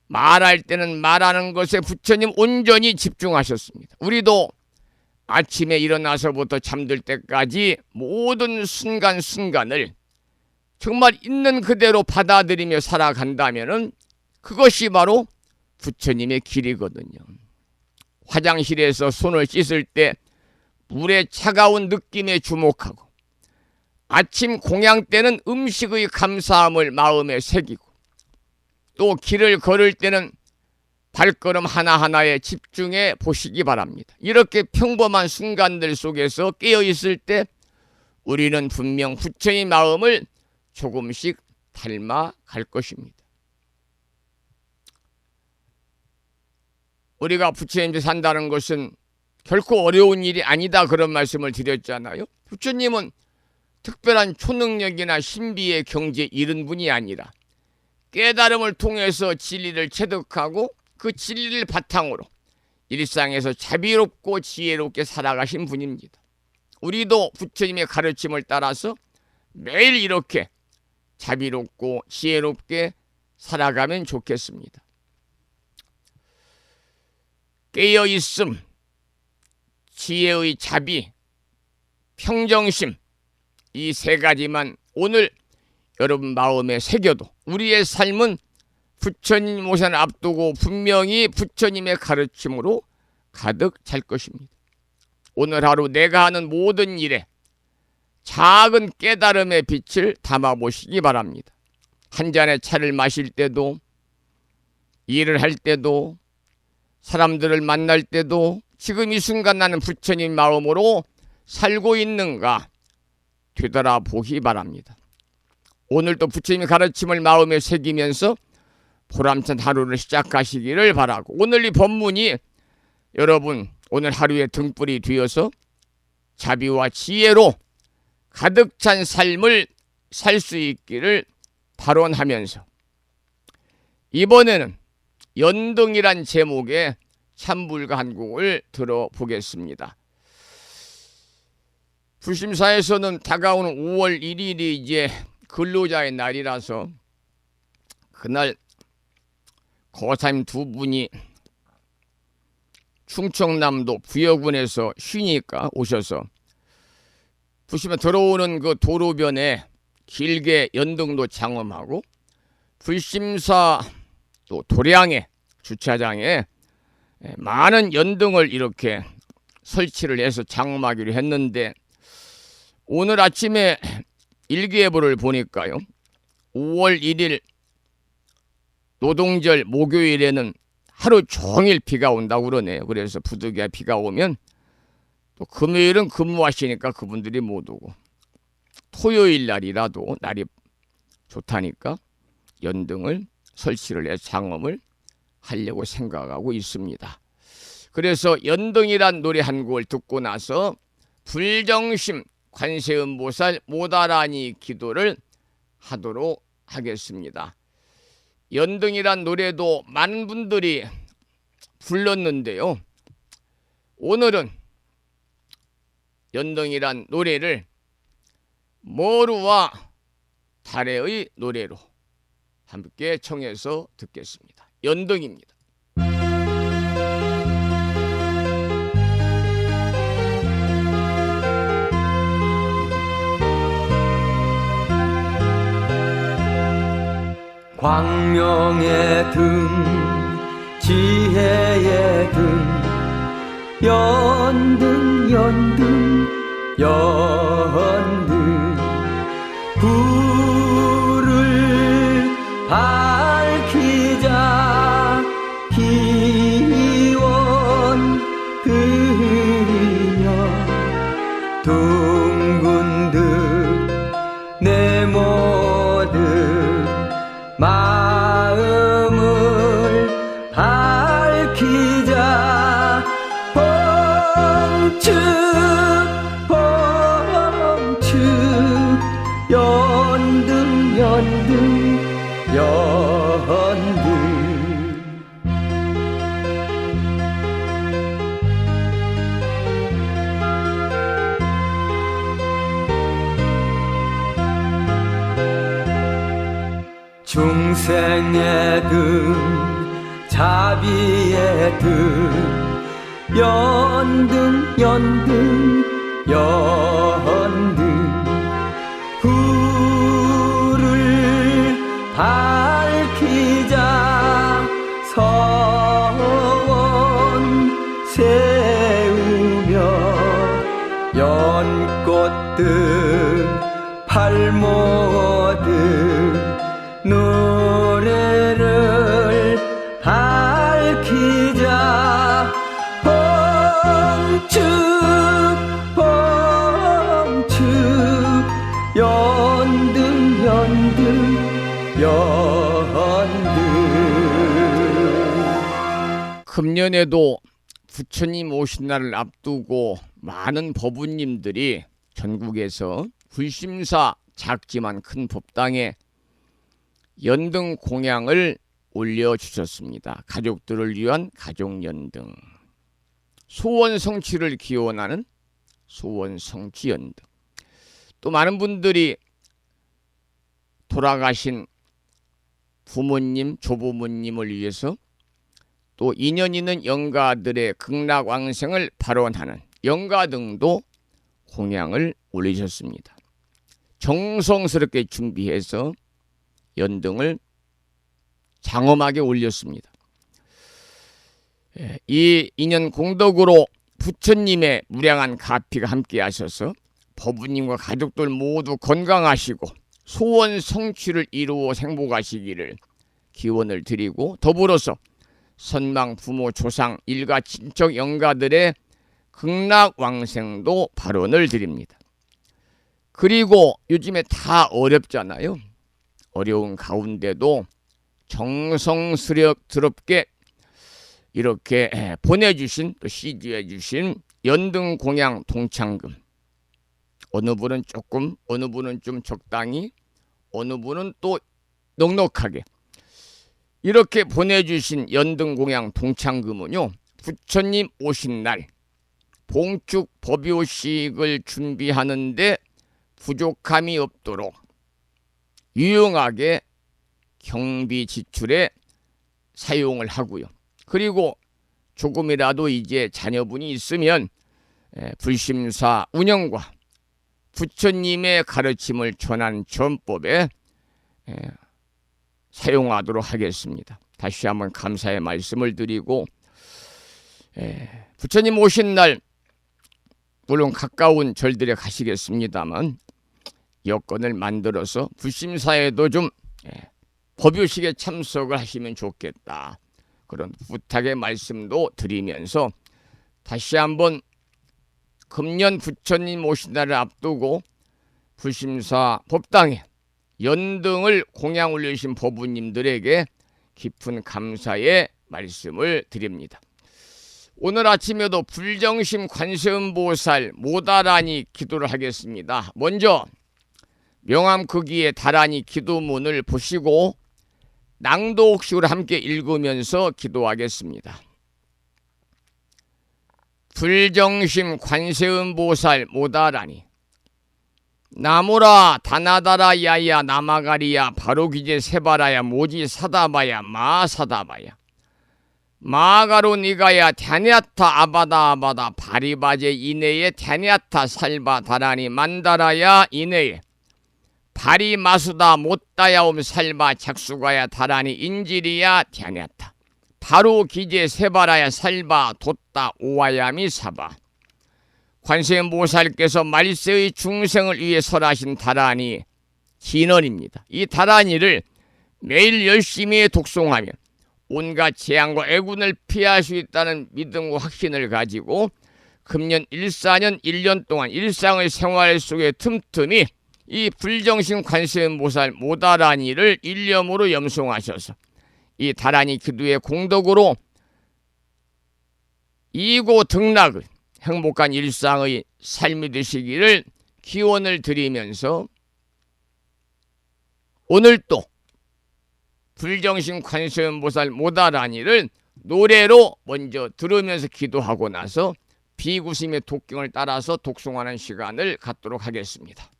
말할 때는 말하는 것에 부처님 온전히 집중하셨습니다. 우리도 아침에 일어나서부터 잠들 때까지 모든 순간순간을 정말 있는 그대로 받아들이며 살아간다면 그것이 바로 부처님의 길이거든요. 화장실에서 손을 씻을 때 물의 차가운 느낌에 주목하고, 아침 공양 때는 음식의 감사함을 마음에 새기고, 또 길을 걸을 때는 발걸음 하나하나에 집중해 보시기 바랍니다. 이렇게 평범한 순간들 속에서 깨어있을 때 우리는 분명 부처의 마음을 조금씩 닮아갈 것입니다. 우리가 부처님께 산다는 것은 결코 어려운 일이 아니다, 그런 말씀을 드렸잖아요. 부처님은 특별한 초능력이나 신비의 경지에 이른 분이 아니라 깨달음을 통해서 진리를 체득하고 그 진리를 바탕으로 일상에서 자비롭고 지혜롭게 살아가신 분입니다. 우리도 부처님의 가르침을 따라서 매일 이렇게 자비롭고 지혜롭게 살아가면 좋겠습니다. 깨어있음, 지혜의 자비, 평정심, 이 세 가지만 오늘 여러분 마음에 새겨도 우리의 삶은 부처님 오산 앞두고 분명히 부처님의 가르침으로 가득 찰 것입니다. 오늘 하루 내가 하는 모든 일에 작은 깨달음의 빛을 담아보시기 바랍니다. 한 잔의 차를 마실 때도, 일을 할 때도, 사람들을 만날 때도 지금 이 순간 나는 부처님 마음으로 살고 있는가 되돌아보기 바랍니다. 오늘도 부처님의 가르침을 마음에 새기면서 보람찬 하루를 시작하시기를 바라고, 오늘 이 법문이 여러분 오늘 하루의 등불이 되어서 자비와 지혜로 가득 찬 삶을 살 수 있기를 발언하면서 이번에는 연등이란 제목의 참불가 한 곡을 들어보겠습니다. 불심사에서는 다가오는 5월 1일이 이제 근로자의 날이라서 그날 거사님 두 분이 충청남도 부여군에서 쉬니까 오셔서 보시면 들어오는 그 도로변에 길게 연등도 장엄하고 불심사 또 도량의 주차장에 많은 연등을 이렇게 설치를 해서 장엄하기로 했는데, 오늘 아침에 일기예보를 보니까요 5월 1일 노동절 목요일에는 하루 종일 비가 온다고 그러네요. 그래서 부득이야 비가 오면 또 금요일은 근무하시니까 그분들이 못 오고, 토요일 날이라도 날이 좋다니까 연등을 설치를 해서 장엄을 하려고 생각하고 있습니다. 그래서 연등이란 노래 한 곡을 듣고 나서 불정심 관세음보살 모다라니 기도를 하도록 하겠습니다. 연등이란 노래도 많은 분들이 불렀는데요, 오늘은 연등이란 노래를 머루와 달해의 노래로 함께 청해서 듣겠습니다. 연등입니다. 광명의 등 지혜의 등 연등 연등 연등 불을 밝히자 기원 드리며 둥근 듯 내 모든 마음을 밝히자 펑측 펑측 연등 연등 연등 중생의 등 자비의 등 연등 연등 연등 불을 밝히자 서원 세우며 연꽃들 팔모들 노래를 밝히자 펑측 펑측 연등 연등 연등. 금년에도 부처님 오신 날을 앞두고 많은 법우님들이 전국에서 불심사 작지만 큰 법당에 연등 공양을 올려주셨습니다. 가족들을 위한 가족연등, 소원 성취를 기원하는 소원 성취 연등, 또 많은 분들이 돌아가신 부모님, 조부모님을 위해서 또 인연 있는 영가들의 극락왕생을 발원하는 영가등도 공양을 올리셨습니다. 정성스럽게 준비해서 연등을 장엄하게 올렸습니다. 이 인연 공덕으로 부처님의 무량한 가피가 함께 하셔서 법부님과 가족들 모두 건강하시고 소원 성취를 이루어 행복하시기를 기원을 드리고, 더불어서 선망 부모 조상 일가 친척 영가들의 극락왕생도 발언을 드립니다. 그리고 요즘에 다 어렵잖아요. 어려운 가운데도 정성스럽게 이렇게 보내주신, 또 CD해 주신 연등 공양 동창금, 어느 분은 조금, 어느 분은 좀 적당히, 어느 분은 또 넉넉하게 이렇게 보내주신 연등 공양 동창금은요, 부처님 오신 날 봉축 법요식을 준비하는데 부족함이 없도록 유용하게 경비 지출에 사용을 하고요. 그리고 조금이라도 이제 자녀분이 있으면 불심사 운영과 부처님의 가르침을 전한 전법에 사용하도록 하겠습니다. 다시 한번 감사의 말씀을 드리고, 부처님 오신 날 물론 가까운 절들에 가시겠습니다만 여건을 만들어서 불심사에도 좀 법요식에 참석을 하시면 좋겠다, 그런 부탁의 말씀도 드리면서, 다시 한번 금년 부처님 오신 날을 앞두고 불심사 법당에 연등을 공양 올리신 법부님들에게 깊은 감사의 말씀을 드립니다. 오늘 아침에도 불정심 관세음보살 모다라니 기도를 하겠습니다. 먼저 명암크기의 다라니 기도문을 보시고 낭독식으로 함께 읽으면서 기도하겠습니다. 불정심 관세음보살 모다라니 나무라 다나다라 야야 나마가리야 바로기제 세바라야 모지 사다바야 마사다바야 마가로 니가야 갸냐타 아바다 아바다 바리바제 이내에 갸냐타 살바 다라니 만다라야 이내에 바리 마수다 못다야옴 살바 작수가야 다라니 인지리야 갸냐타 바로 기제 세바라야 살바 돛다 오와야미 사바. 관세음보살께서 말세의 중생을 위해 설하신 다라니 진언입니다. 이 다라니를 매일 열심히 독송하면 온갖 재앙과 애군을 피할 수 있다는 믿음과 확신을 가지고 금년 14년 1년 동안 일상의 생활 속에 틈틈이 이 불정신 관세음보살 모다라니를 일념으로 염송하셔서 이 다라니 기도의 공덕으로 이고 등락을 행복한 일상의 삶이 되시기를 기원을 드리면서, 오늘 또 불정신 관세음보살 모다라니를 노래로 먼저 들으면서 기도하고 나서 비구심의 독경을 따라서 독송하는 시간을 갖도록 하겠습니다.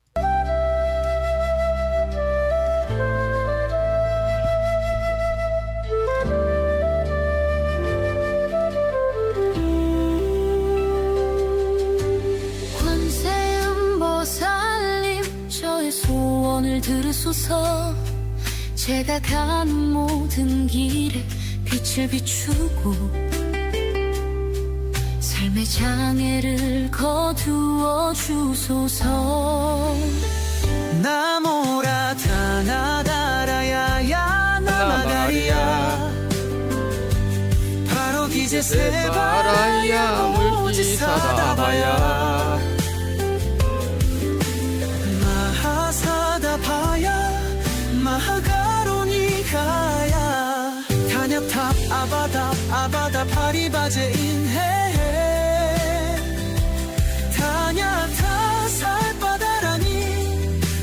관세음보살님 저의 소원을 들으소서. 제가 가는 모든 길에 빛을 비추고 삶의 장애를 거두어 주소서. 나모라 다나다라야야 나마가리야 바로 기제 세바라야 모지 사다바야 마하사다바야 마하가로니가야 다냐탑 아바다 파리바제 인해 다냐타 살바다라니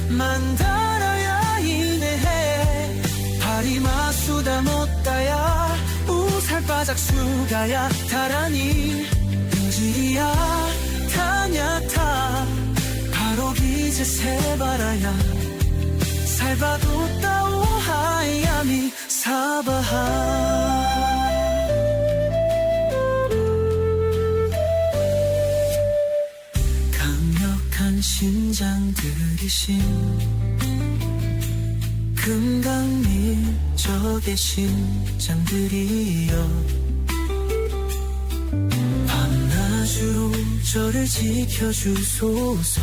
만다라야 이네해 파리마수다 못다야 우살바작수가야 다라니 인지리야 다냐타 바로기제 세바라야 살바도따오 하야미 사바하 강력한 신장들이신 금강민족의 신장들이여 밤낮으로 저를 지켜주소서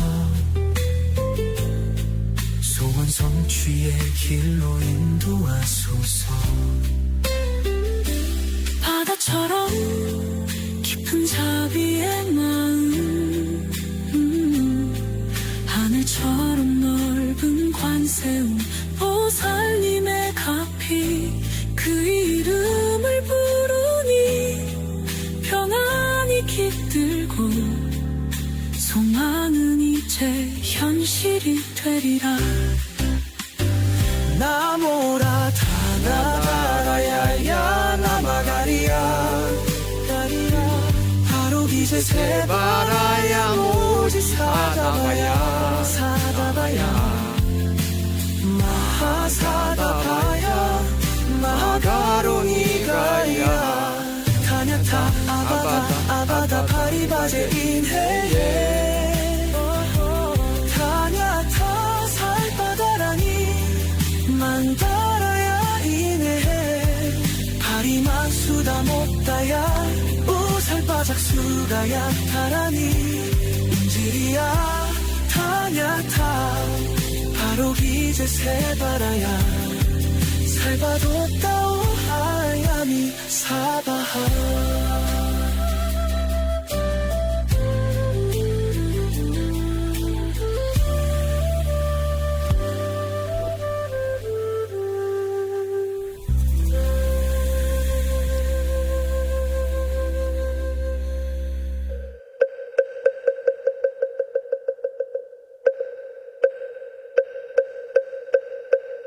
소원 성취의 길로 인도하소서 바다처럼 깊은 자비의 마음 하늘처럼 넓은 관세음 보살님의 가피 그 이름을 부르니 평안이 깃들고 소망은 이제 현실이 되리라 나모라 타나다라야야 나마가리야 바로 기제 세바라야 모지 사다바야 사다바야 마하사다바야 마하가로니가야 타냐타 아바다 바리바제 인해예 타냐타 살바다라니 만다라야 이네 바리마수다 못다야 우살바작수가야 타라니 인지리야 타냐타 바로 기제 세바라야 살바도따오 하야미 사바하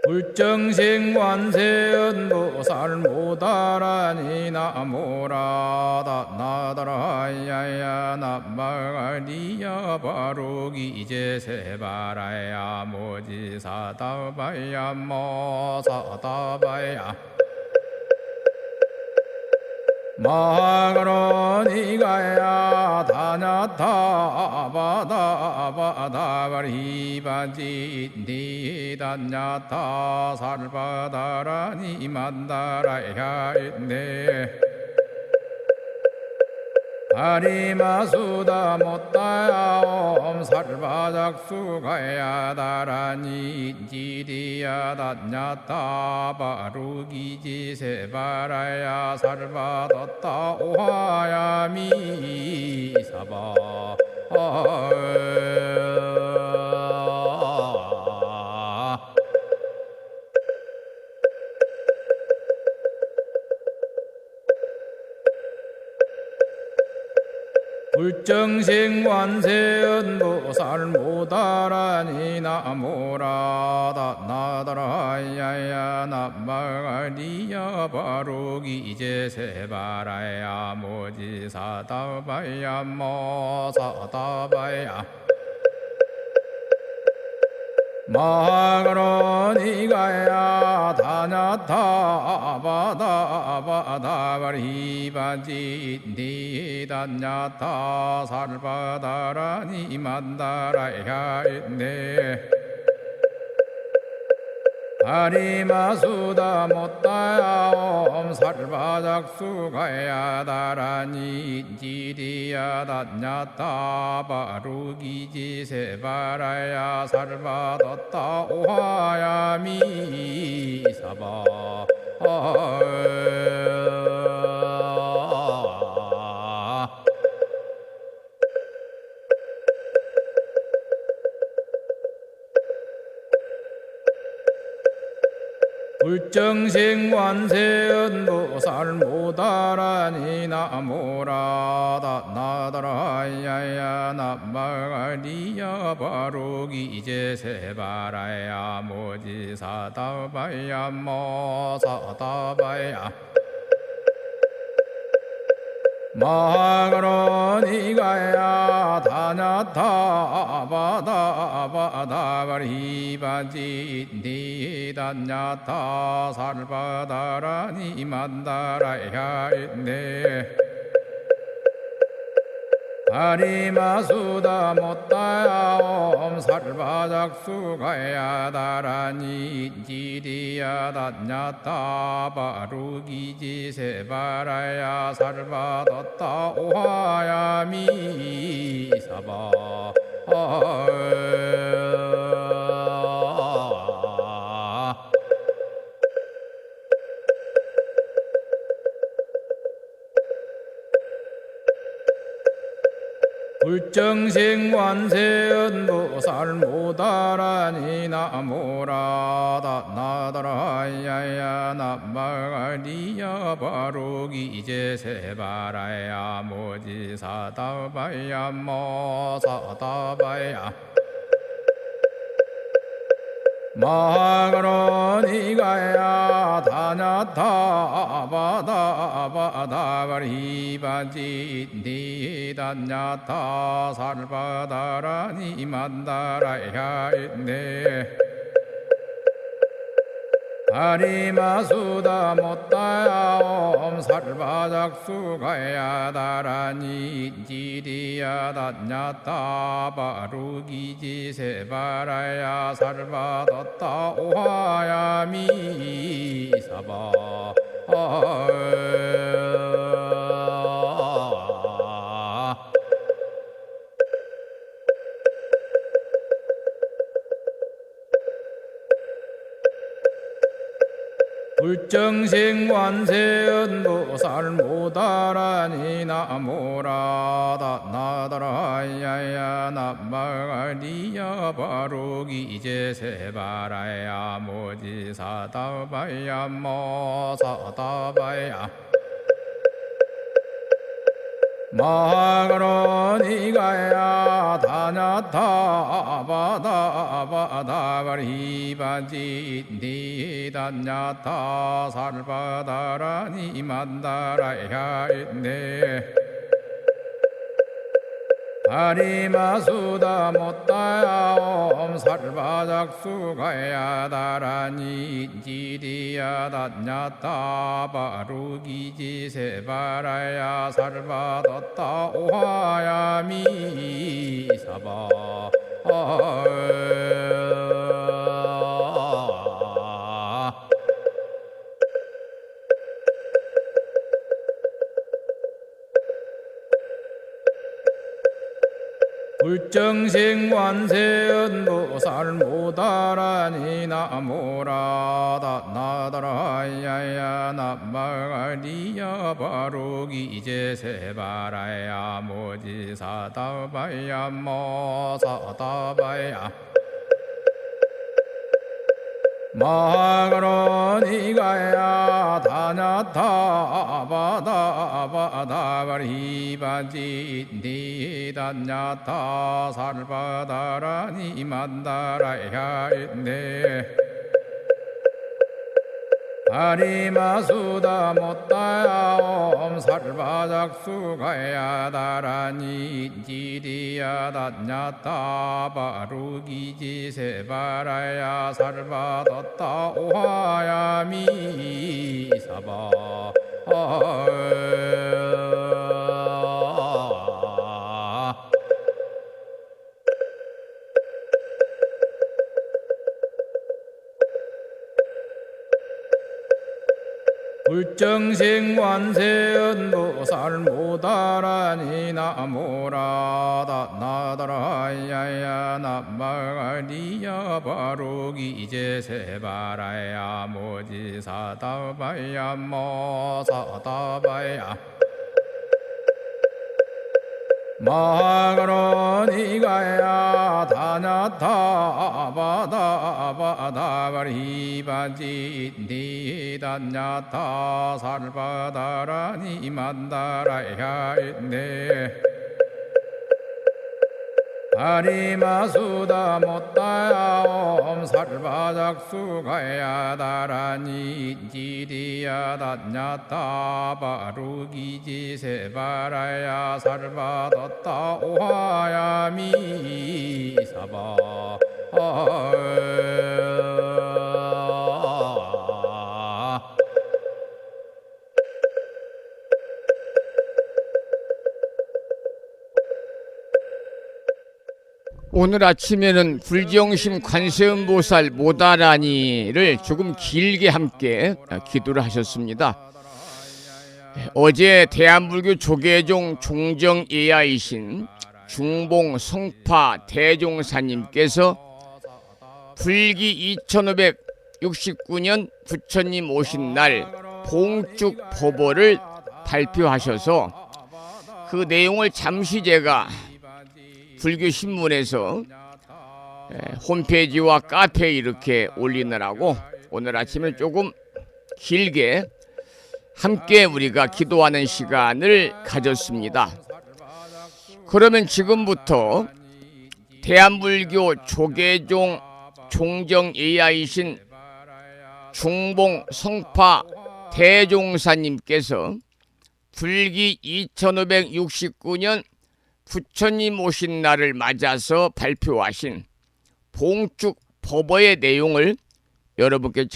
불정생 완세언보살 모다라니 나모라다 나다라야야 나마가리야 바로기 이제 세바라야 모지사다바야 모사다바야 마가로니가야 다냐타 바다바다바리바지 니다냐타 살바다라니 만다라야 있네 다리마수다 못다야 엄살바작수가야 다라니 지리야 다냐타 바루기지 세바라야 살바뒀다 오하야미 사바 불정생 완세언보살 모다라니 나모라다 나다라야야 나마가리야 바로기 이제 세바라야 모지사다바야 모사다바야 마가로니가야 다냐타 바다바다바리바지 니다냐타 살바다라니 만다라야 있네 다리마수다 못다야 엄살바작수가야 다라니 지리야 다냐타 바루기지 세바라야 살바뒀다 오하야미 사바 불정생 완세언보살 모다라니 나모라다 나다라야야 나마가리야 바로기 이제 세바라야 모지사다바야 모사다바야 마가로니가야 다냐타 바다바다바리바지 니단냐타 살바다라니 만다라야 있네 아리마수다 못다야 옴 살바작수가야 다라니 지리야 단냐타 바루기지 세바라야 살바뒀다 오하야 미사바 불정생관세언보살 모다라니 나모라다 나다라야야 나마가리야 바로기제 세바라야 모지사다바야 모사다바야 마가로니가야 다냐타 바다바다바리바지 니단냐타 살바다라니 만다라야 있네 아리마수다 못다야 옴 살바작수가야 다라니 지리야 단냐타 바루기지 세바라야 살바뒀다 오하야 미사바 불정생관세언보살 모다라니 나모라다 나다라야야 나마가리야 바로기제 세바라야 모지사다바야 모사다바야 마가로니가야 다냐타 바다바다바리바지 니단냐타 살바다라니 만다라야 있네 아리마수다 못다야 옴 살바작수가야 다라니 지리야 단냐타 바루기지 세바라야 살바뒀다 오하야 미사바 불정생관세언보살 모다라니 나모라다 나다라야야 나마가리야 바로기제 세바라야 모지사다바야 모사다바야 마가로니가야 다냐타 바다바다바리바지 니단냐타 살바다라니 만다라야 있네 아리마수다 못다야 옴 살바작수가야 다라니 지리야 단냐타 바루기지 세바라야 살바뒀다 오하야 미사바 불정생관세언보살 모다라니 나모라다 나다라야야 나마가리야 바로기제 세바라야 모지사다바야 모사다바야 마가로니가야 다냐타 바다바다바리바지 니단냐타 살바다라니 만다라야 있네 다리마수다 못다야옴 살바작수가야 다라니 지리야 단야타 바루기지 세바라야 살바뒀다 오하야미 사바 오늘 아침에는 불경심 관세음보살 모다라니를 조금 길게 함께 기도를 하셨습니다. 어제 대한불교 조계종 종정예야이신 중봉 성파 대종사님께서 불기 2569년 부처님 오신 날 봉축 법어를 발표하셔서 그 내용을 잠시 제가 불교신문에서 홈페이지와 카페에 이렇게 올리느라고 오늘 아침에 조금 길게 함께 우리가 기도하는 시간을 가졌습니다. 그러면 지금부터 대한불교 조계종 종정예야이신 중봉 성파 대종사님께서 불기 2569년 부처님 오신 날을 맞아서 발표하신 봉축 법어의 내용을 여러분께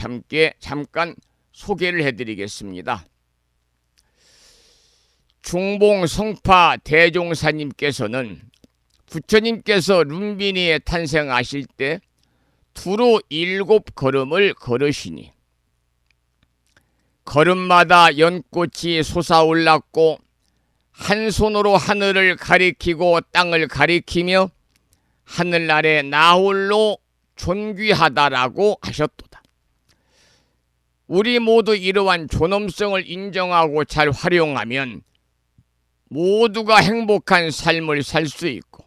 잠깐 소개를 해드리겠습니다. 중봉 성파 대종사님께서는 부처님께서 룸비니에 탄생하실 때 두루 7걸음을 걸으시니 걸음마다 연꽃이 솟아올랐고 한 손으로 하늘을 가리키고 땅을 가리키며 하늘 아래 나홀로 존귀하다라고 하셨도다. 우리 모두 이러한 존엄성을 인정하고 잘 활용하면 모두가 행복한 삶을 살 수 있고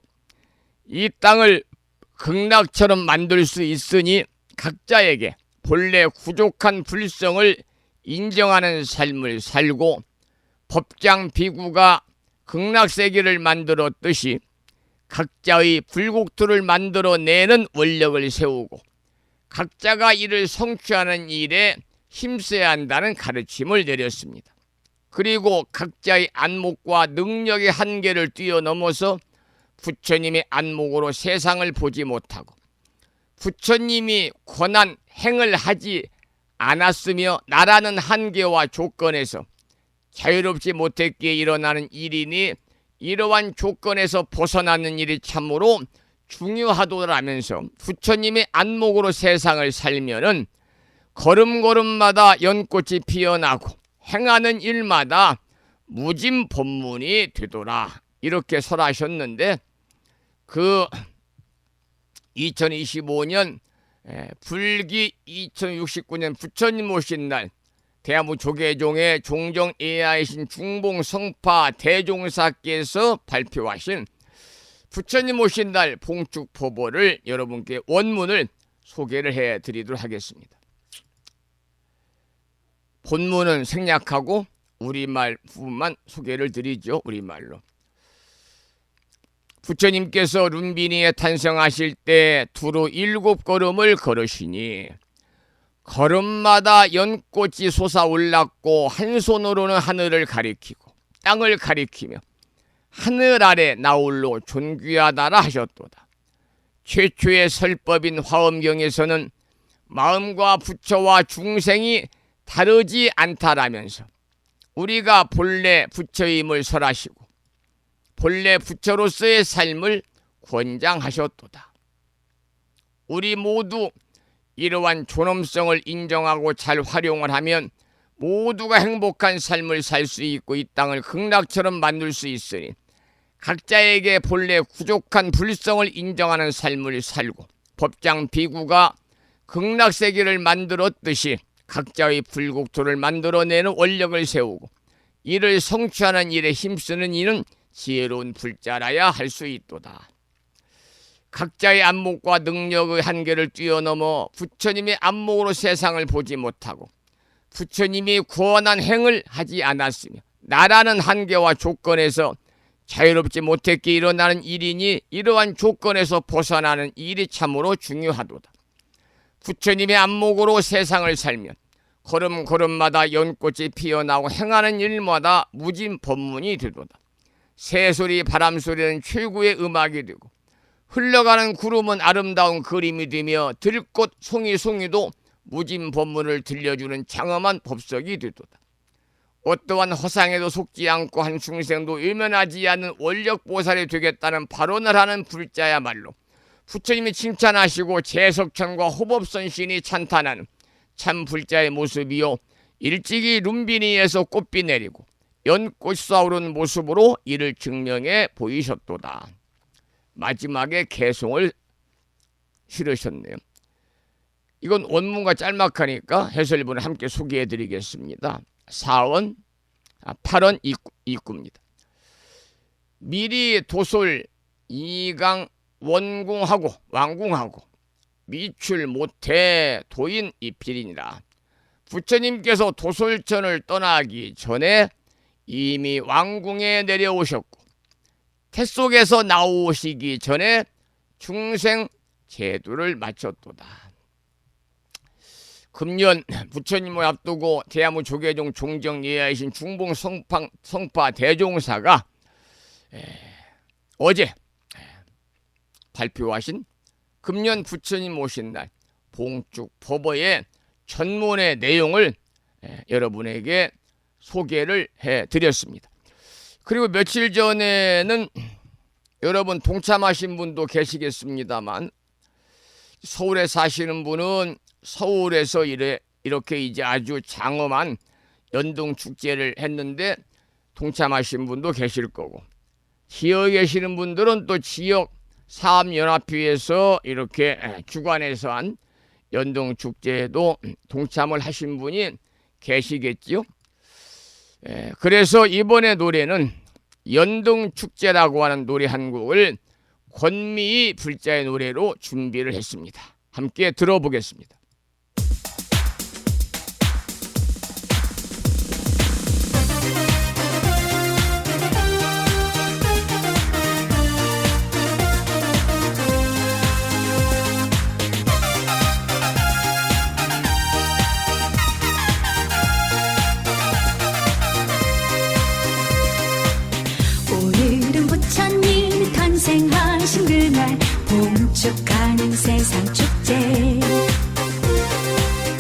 이 땅을 극락처럼 만들 수 있으니 각자에게 본래 부족한 불성을 인정하는 삶을 살고 법장 비구가 극락세계를 만들었듯이 각자의 불국토를 만들어내는 원력을 세우고 각자가 이를 성취하는 일에 힘써야 한다는 가르침을 내렸습니다. 그리고 각자의 안목과 능력의 한계를 뛰어넘어서 부처님의 안목으로 세상을 보지 못하고 부처님이 권한 행을 하지 않았으며 나라는 한계와 조건에서 자유롭지 못했기에 일어나는 일이니 이러한 조건에서 벗어나는 일이 참으로 중요하더라면서 부처님의 안목으로 세상을 살면은 걸음걸음마다 연꽃이 피어나고 행하는 일마다 무진법문이 되더라 이렇게 설하셨는데 그 2025년 불기 2069년 부처님 오신 날 대한불교 조계종의 종정예야이신 중봉 성파 대종사께서 발표하신 부처님 오신 날 봉축 법어를 여러분께 원문을 소개를 해드리도록 하겠습니다. 본문은 생략하고 우리말 부분만 소개를 드리죠. 우리말로. 부처님께서 룸비니에 탄생하실 때 두루 7걸음을 걸으시니 걸음마다 연꽃이 솟아올랐고 한 손으로는 하늘을 가리키고 땅을 가리키며 하늘 아래 나홀로 존귀하다라 하셨도다. 최초의 설법인 화엄경에서는 마음과 부처와 중생이 다르지 않다라면서 우리가 본래 부처임을 설하시고 본래 부처로서의 삶을 권장하셨도다. 우리 모두 이러한 존엄성을 인정하고 잘 활용을 하면 모두가 행복한 삶을 살 수 있고 이 땅을 극락처럼 만들 수 있으니 각자에게 본래 부족한 불성을 인정하는 삶을 살고 법장 비구가 극락세계를 만들었듯이 각자의 불국토를 만들어내는 원력을 세우고 이를 성취하는 일에 힘쓰는 이는 지혜로운 불자라야 할 수 있도다. 각자의 안목과 능력의 한계를 뛰어넘어 부처님의 안목으로 세상을 보지 못하고 부처님이 구원한 행을 하지 않았으며 나라는 한계와 조건에서 자유롭지 못했기에 일어나는 일이니 이러한 조건에서 벗어나는 일이 참으로 중요하도다. 부처님의 안목으로 세상을 살면 걸음걸음마다 연꽃이 피어나고 행하는 일마다 무진법문이 되도다. 새소리 바람소리는 최고의 음악이 되고 흘러가는 구름은 아름다운 그림이 되며 들꽃 송이송이도 무진법문을 들려주는 장엄한 법석이 되도다. 어떠한 허상에도 속지 않고 한 중생도 외면하지 않는 원력보살이 되겠다는 발언을 하는 불자야말로 부처님이 칭찬하시고 제석천과 호법선신이 찬탄하는 참 불자의 모습이요, 일찍이 룸비니에서 꽃비 내리고 연꽃 쏴오른 모습으로 이를 증명해 보이셨도다. 마지막에 개송을 실으셨네요. 이건 원문과 짤막하니까 해설본을 함께 소개해 드리겠습니다. 4원, 8원 입구입니다. 미리 도솔 이강 왕궁하고 미출 못해 도인 입필이니라. 부처님께서 도솔천을 떠나기 전에 이미 왕궁에 내려오셨고 태 속에서 나오시기 전에 중생 제도를 마쳤도다. 금년 부처님을 앞두고 대야무 조계종 종정 예하이신 중봉 성파 대종사가 어제 발표하신 금년 부처님 오신 날 봉축 법어의 전문의 내용을 여러분에게 소개를 해드렸습니다. 그리고 며칠 전에는 여러분 동참하신 분도 계시겠습니다만 서울에 사시는 분은 서울에서 이렇게 이제 아주 장엄한 연등축제를 했는데 동참하신 분도 계실 거고, 지역에 계시는 분들은 또 지역 사업연합회에서 이렇게 주관해서 한 연등축제에도 동참을 하신 분이 계시겠지요. 그래서 이번에 노래는 연등축제라고 하는 노래 한 곡을 권미희 불자의 노래로 준비를 했습니다. 함께 들어보겠습니다. 오늘은 부처님 탄생하신 그날 봉축하는 세상 축제.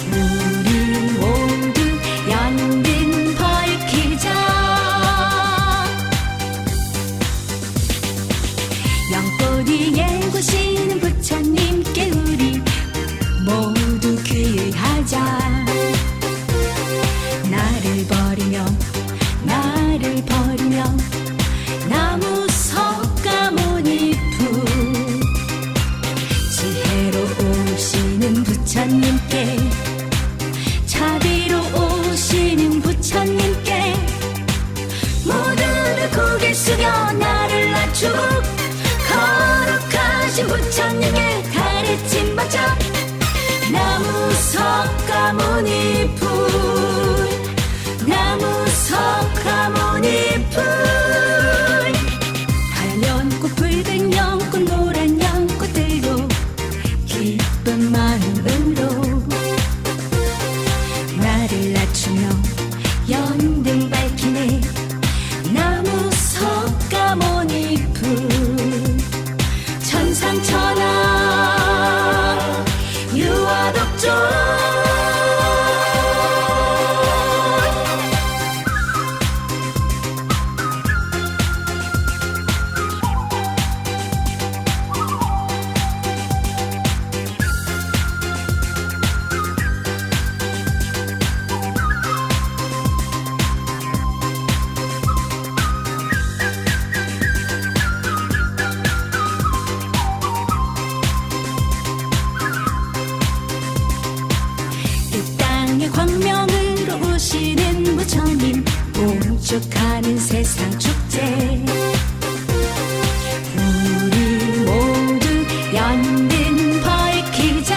우리 모두 연등 밝히자. 영꽃 위에 구시는 부처님께 우리 모두 귀의하자. 나를 버리며 나무 석가모니푸 지혜로 오시는 부처님께, 자비로 오시는 부처님께 모두를 고개 숙여 나를 낮추고 거룩하신 부처님께 가르침 받자. 나무 석가모니푸 나무 석가모니푸. 하얀 연꽃 붉은 연꽃 노란 연꽃 들고 기쁜 마음으로 나를 낮추며 연등 밝히네. 나무 석가모니푸. 천상천하 유아덕존. 광명으로 오시는 부처님 봉축하는 세상 축제. 우리 모두 연등 밝히자.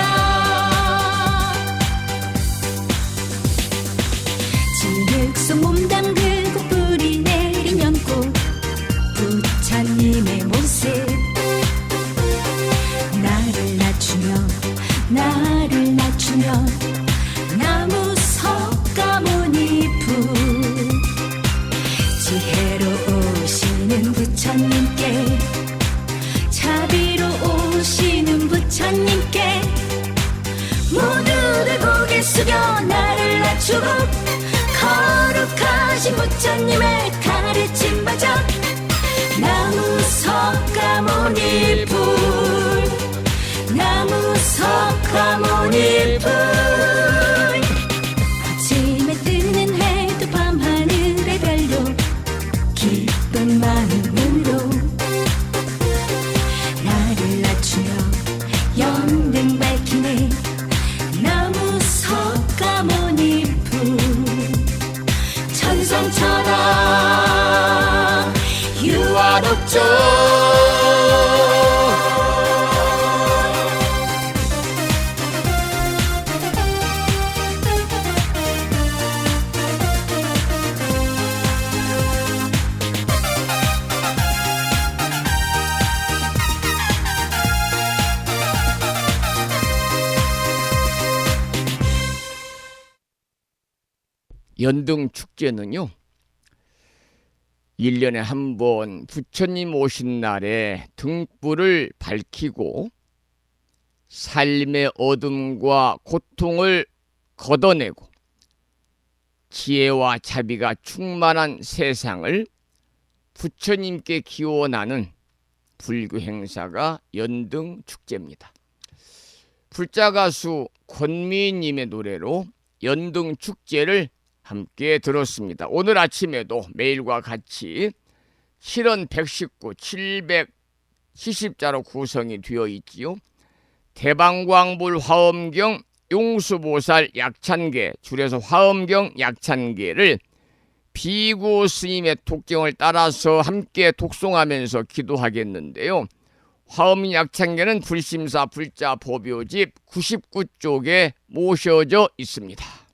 진흙 속 몸 담그고 뿌리 내린 연꽃 부처님의 가르침 맞아 나무 석가모니 불 나무 석가모니 불 아침에 뜨는 해도 밤하늘의 별도 기쁜 마음으로 나를 낮추며 연등 밝히네 나무 석가모니 불 천성천하 유아독존 연등 축제는요 1년에 한 번 부처님 오신 날에 등불을 밝히고 삶의 어둠과 고통을 걷어내고 지혜와 자비가 충만한 세상을 부처님께 기원하는 불교 행사가 연등 축제입니다. 불자 가수 권미님의 노래로 연등 축제를 함께 들었습니다. 오늘 아침에도 매일과 같이 실은 119, 770자로 구성이 되어 있지요. 대방광불 화엄경 용수보살 약찬계, 줄여서 화엄경 약찬계를 비구 스님의 독경을 따라서 함께 독송하면서 기도하겠는데요. 화엄 약찬계는 불심사 불자 법요집 99쪽에 모셔져 있습니다.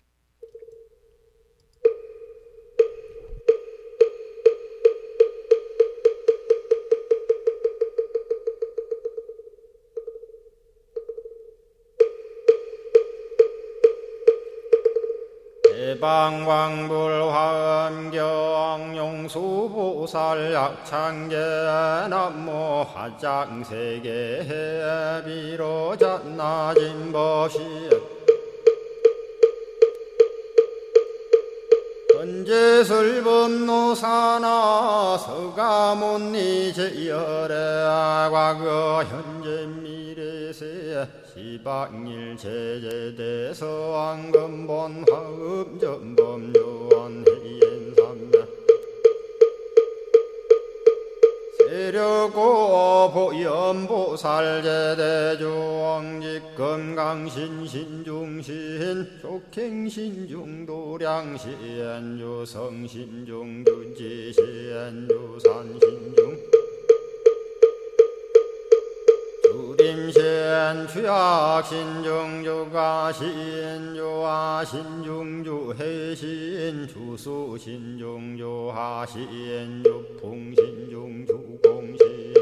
대방광불 화엄경 용수보살 약찬계 남모 화장세계 비로잔나진 법시 현재설법노사나 서가몬니 제열의 과거 현재 미래세 시방일 제제대서 왕금본 화음전범 요한해연삼매 세력고 보현보살제대주왕직 건강신신중신 족행신중도량신 유성신중주지신 유산신중 주림신 주약신중주가신 주화신중주해신 주수신중주하신 주풍신중주공신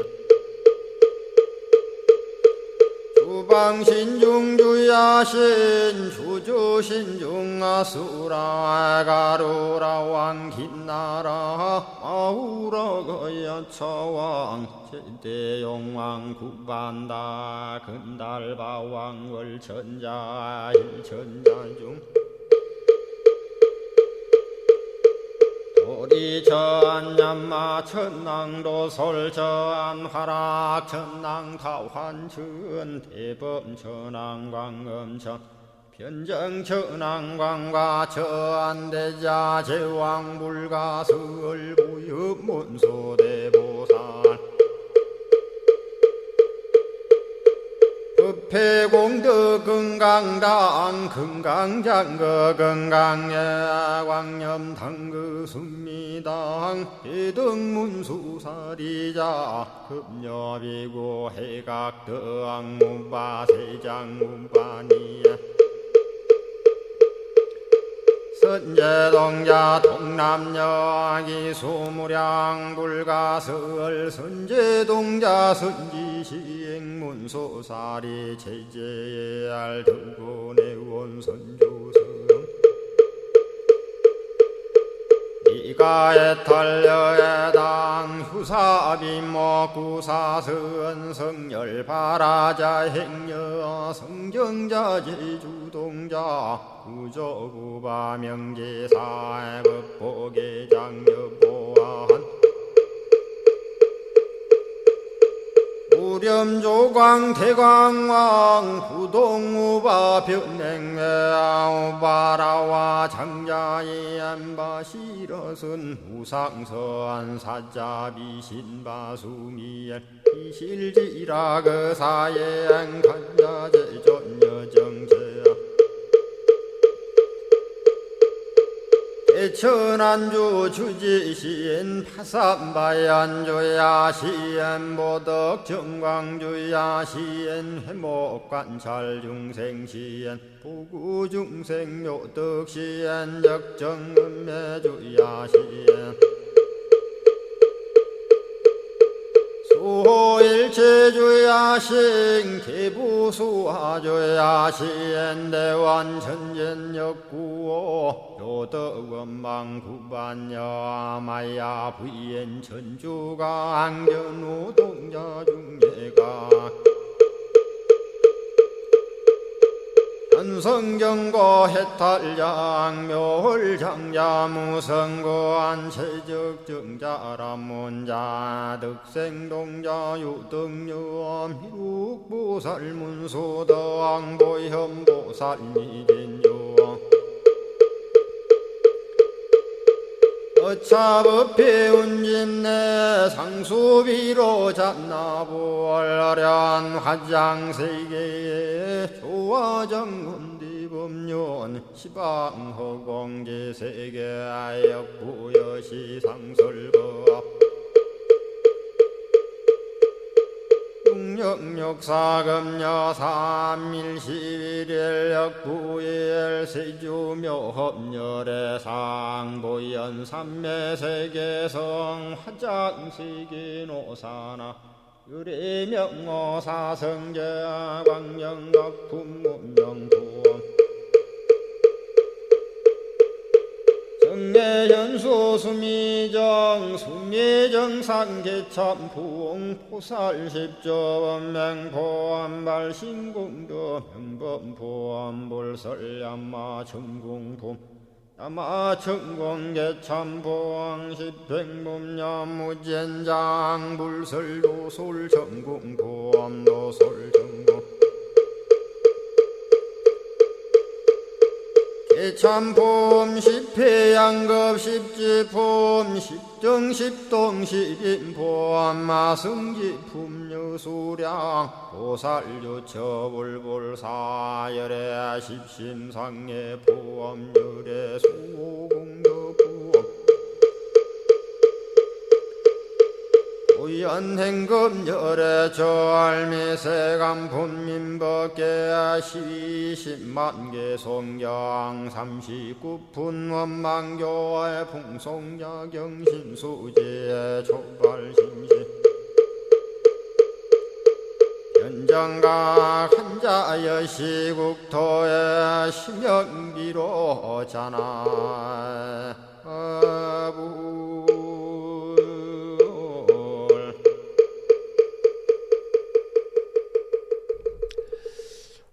주방신중주야신 주주신중아수라 가루라 왕긴나라 아우라 거야차왕 제대용왕 구반다 근달바왕 월천자 일천자중 도리천냠마 천낭도 솔천 화락 천낭 타환천 대범 천왕 광음천 변정 천왕 광과 천대자 제왕 불가 설부유 문소대보살 법회공덕 건강당 건강장거 건강예 광염당그 순미당 대등문수사리자 급녀비고 해각덕 문바 세장 문바니야 선제동자 동남여 기수무량 불가설 선제동자 선지시행문소사리 제제의 알등군의 선주성 이가에 탈려에 당 후사비모 구사선 성열 바라자 행여 성정자 제주동자 구조구바 명제사 법보계장 금조광 대광왕 부동우바 변냉매 우바라와 장자의 안바시러슨 우상서한 사자비 신바수미엘 이실지라 그 사예 안간자제 전여정제야 대천안주 주지시인 파산바얀주야 시엔 보덕 정광주야 시엔 회목관찰 중생시엔 부구중생 묘덕시엔 적정음매주야 시엔 수호일체주야신 기부수화주야신 대원천전역구호 요덕원망구반여마야 부인 천주가 안견우 동자중예가 현성경고 해탈양 묘홀장자무성고안 체적정자람문자 득생동자 유등유엄 희룩보살문소덕보현보살미진유 어차법해운집내 상수비로 잡나부얼련 화장세계에 조화정문디법륜 시방허공제세계 역부여시상설법 육력사금여 삼일시일일 역부일 세주묘법열의 상보연 삼매세계성 화장세계노사나 유리명어사성제 광명각품문명부원 정례현수 수미정 수미정상계참풍 포살십조원맹포암발 신공도 명범포암볼설야마 천공품 야마천공계참포항 십행범야무젠장 불설도솔천공포암도솔천공 참폼 십회양급 십지폼 십정십동 십인폼 마승지품 유수량 보살유처불불사열의 십심상의 포함열의 수공덕부엄 오연행금열의 저알미세간품민법계 시십만개 송경 39분 원망교의 풍송야경신수지의 촉발심시 현정각 한자여 시국토의 심영기로 자나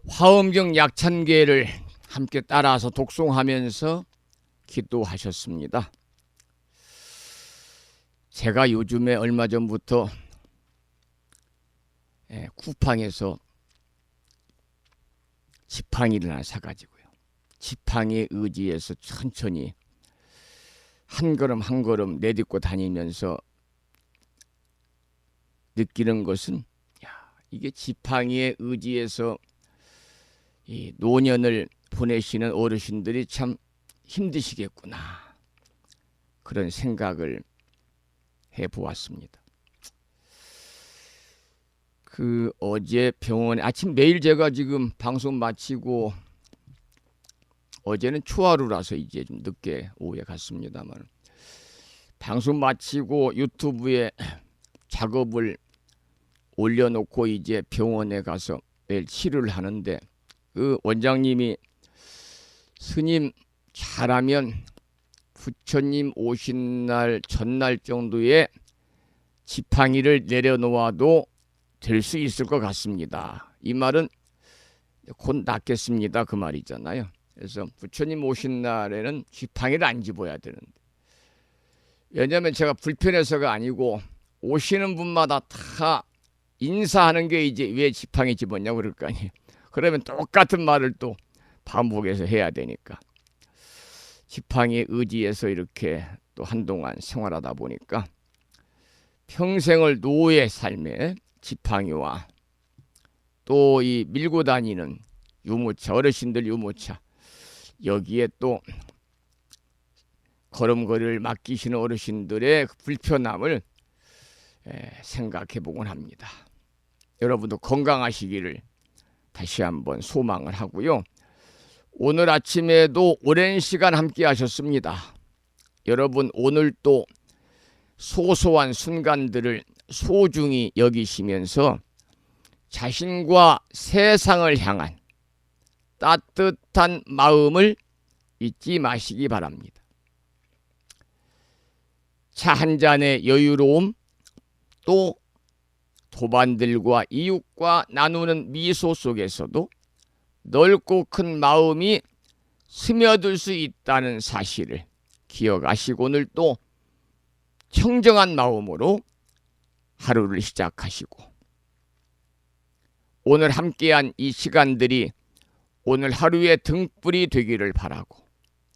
화엄경 약찬계를 함께 따라서 독송하면서 기도하셨습니다. 제가 요즘에 얼마 전부터 쿠팡에서 지팡이를 하나 사가지고요. 지팡이에 의지해서 천천히 한 걸음 한 걸음 내딛고 다니면서 느끼는 것은 이게 지팡이에 의지해서 이 노년을 보내시는 어르신들이 참 힘드시겠구나, 그런 생각을 해보았습니다. 어제 병원에 매일 제가 지금 방송 마치고, 어제는 초하루라서 이제 좀 늦게 오후에 갔습니다만, 방송 마치고 유튜브에 작업을 올려놓고 이제 병원에 가서 매일 치료를 하는데, 그 원장님이 스님 잘하면 부처님 오신 날 전날 정도에 지팡이를 내려놓아도 될 수 있을 것 같습니다. 이 말은 곧 낫겠습니다, 그 말이잖아요. 그래서 부처님 오신 날에는 지팡이를 안 집어야 되는데, 왜냐하면 제가 불편해서가 아니고 오시는 분마다 다 인사하는 게 이제 왜 지팡이 집었냐고 그럴 거 아니에요. 그러면 똑같은 말을 또 반복해서 해야 되니까. 지팡이 의지에서 이렇게 또 한동안 생활하다 보니까 평생을 노예 삶에 지팡이와 또 이 밀고 다니는 유모차, 어르신들 유모차, 여기에 또 걸음걸이를 맡기시는 어르신들의 불편함을 생각해 보곤 합니다. 여러분도 건강하시기를 다시 한번 소망을 하고요. 오늘 아침에도 오랜 시간 함께 하셨습니다. 여러분 오늘 또 소소한 순간들을 소중히 여기시면서 자신과 세상을 향한 따뜻한 마음을 잊지 마시기 바랍니다. 차 한 잔의 여유로움, 또 도반들과 이웃과 나누는 미소 속에서도 넓고 큰 마음이 스며들 수 있다는 사실을 기억하시고 오늘 또 청정한 마음으로 하루를 시작하시고 오늘 함께한 이 시간들이 오늘 하루의 등불이 되기를 바라고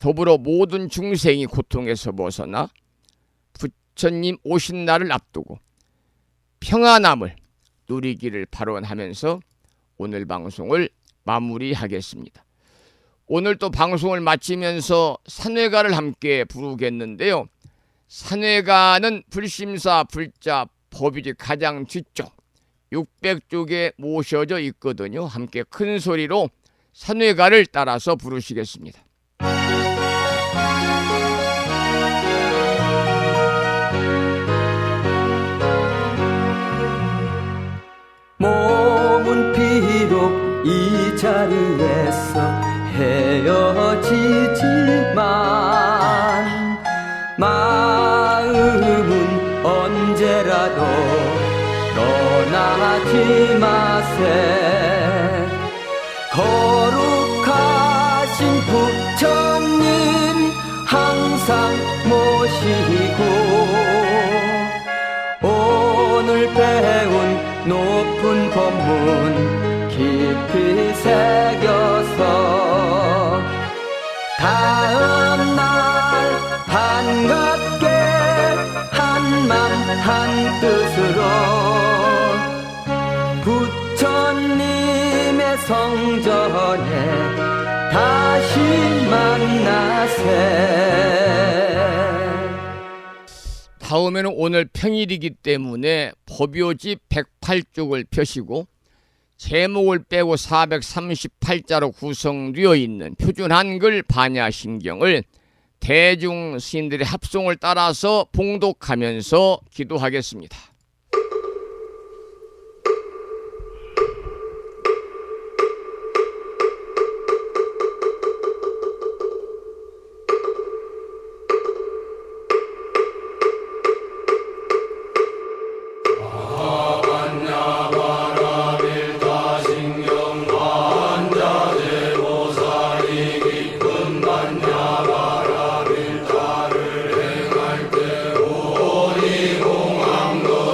더불어 모든 중생이 고통에서 벗어나 부처님 오신 날을 앞두고 평안함을 누리기를 발언하면서 오늘 방송을 마무리하겠습니다. 오늘 또 방송을 마치면서 산회가를 함께 부르겠는데요. 산회가는 불심사 불자 법유지 가장 뒤쪽 600쪽에 모셔져 있거든요. 함께 큰 소리로 산회가를 따라서 부르시겠습니다. 몸은 비록 이 자리에서 헤어지지만 마음은 언제라도 떠나지 마세. 거룩하신 부처님 항상 모시고 오늘 배운 높은 법문 깊이 새겨서 다음날 반갑게 한맘 한뜻으로 부처님의 성전에 다시 만나세. 다음에는 오늘 평일이기 때문에 법요지 108쪽을 펴시고 제목을 빼고 438자로 구성되어 있는 표준 한글 반야신경을 대중 스님들의 합송을 따라서 봉독하면서 기도하겠습니다. 공항도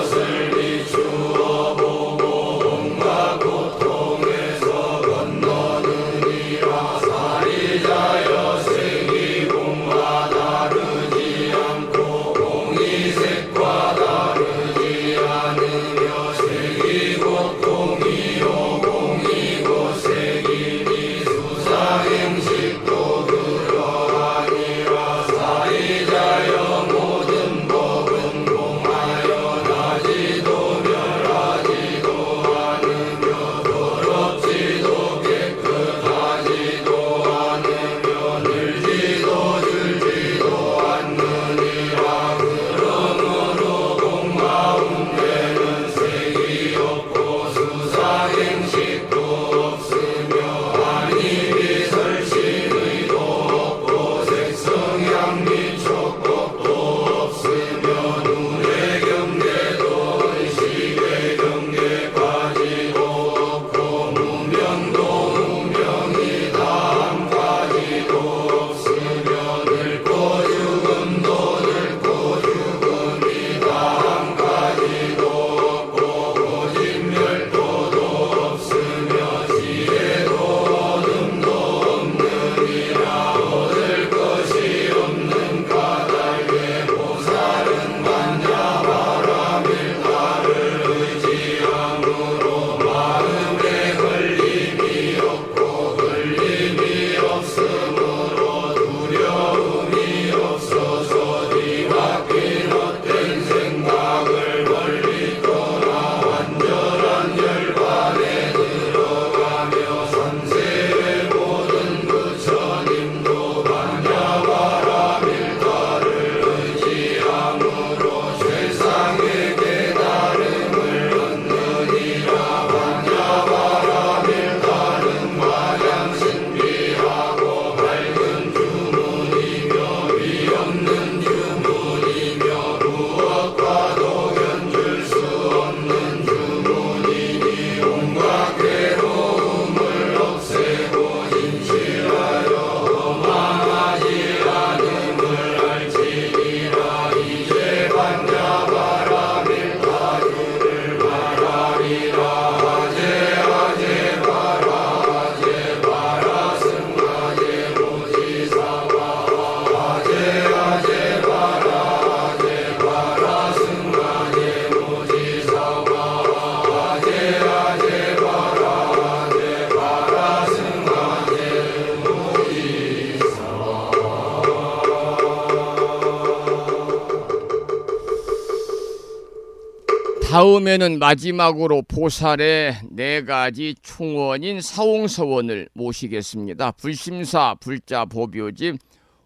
다음에는 마지막으로 보살의 4가지 충원인 사홍서원을 모시겠습니다. 불심사 불자 보묘집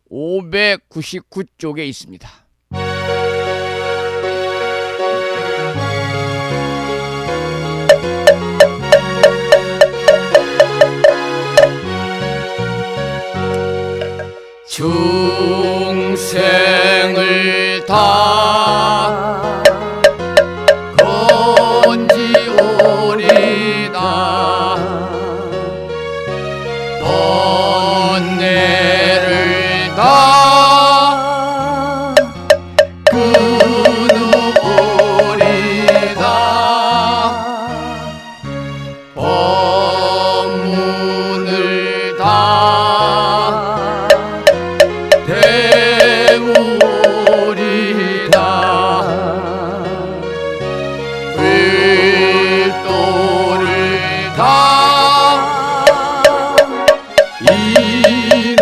599쪽에 있습니다. 중생을 다 건지오리다 번뇌를 다 끊어오리다 법문을 다 대우리다 불도를 다 이루리다.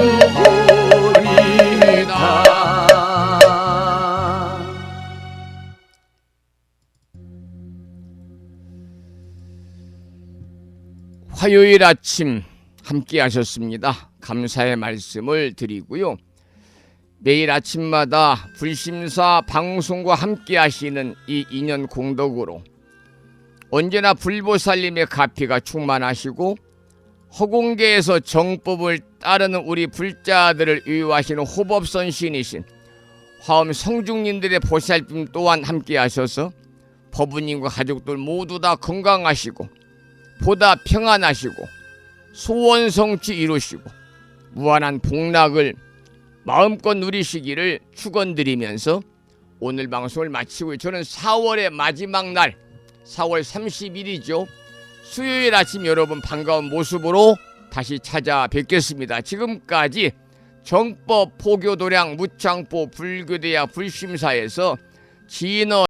화요일 아침 함께 하셨습니다. 감사의 말씀을 드리고요. 매일 아침마다 불심사 방송과 함께 하시는 이 인연 공덕으로 언제나 불보살님의 가피가 충만하시고 허공계에서 정법을 따르는 우리 불자들을 위로하시는 호법선신이신 화엄 성중님들의 보살핌 또한 함께 하셔서 법부님과 가족들 모두 다 건강하시고 보다 평안하시고 소원 성취 이루시고 무한한 복락을 마음껏 누리시기를 축원드리면서 오늘 방송을 마치고 저는 4월의 마지막 날 4월 30일이죠. 수요일 아침 여러분 반가운 모습으로 다시 찾아뵙겠습니다. 지금까지 정법 포교도량 무창포 불교대야 불심사에서 진어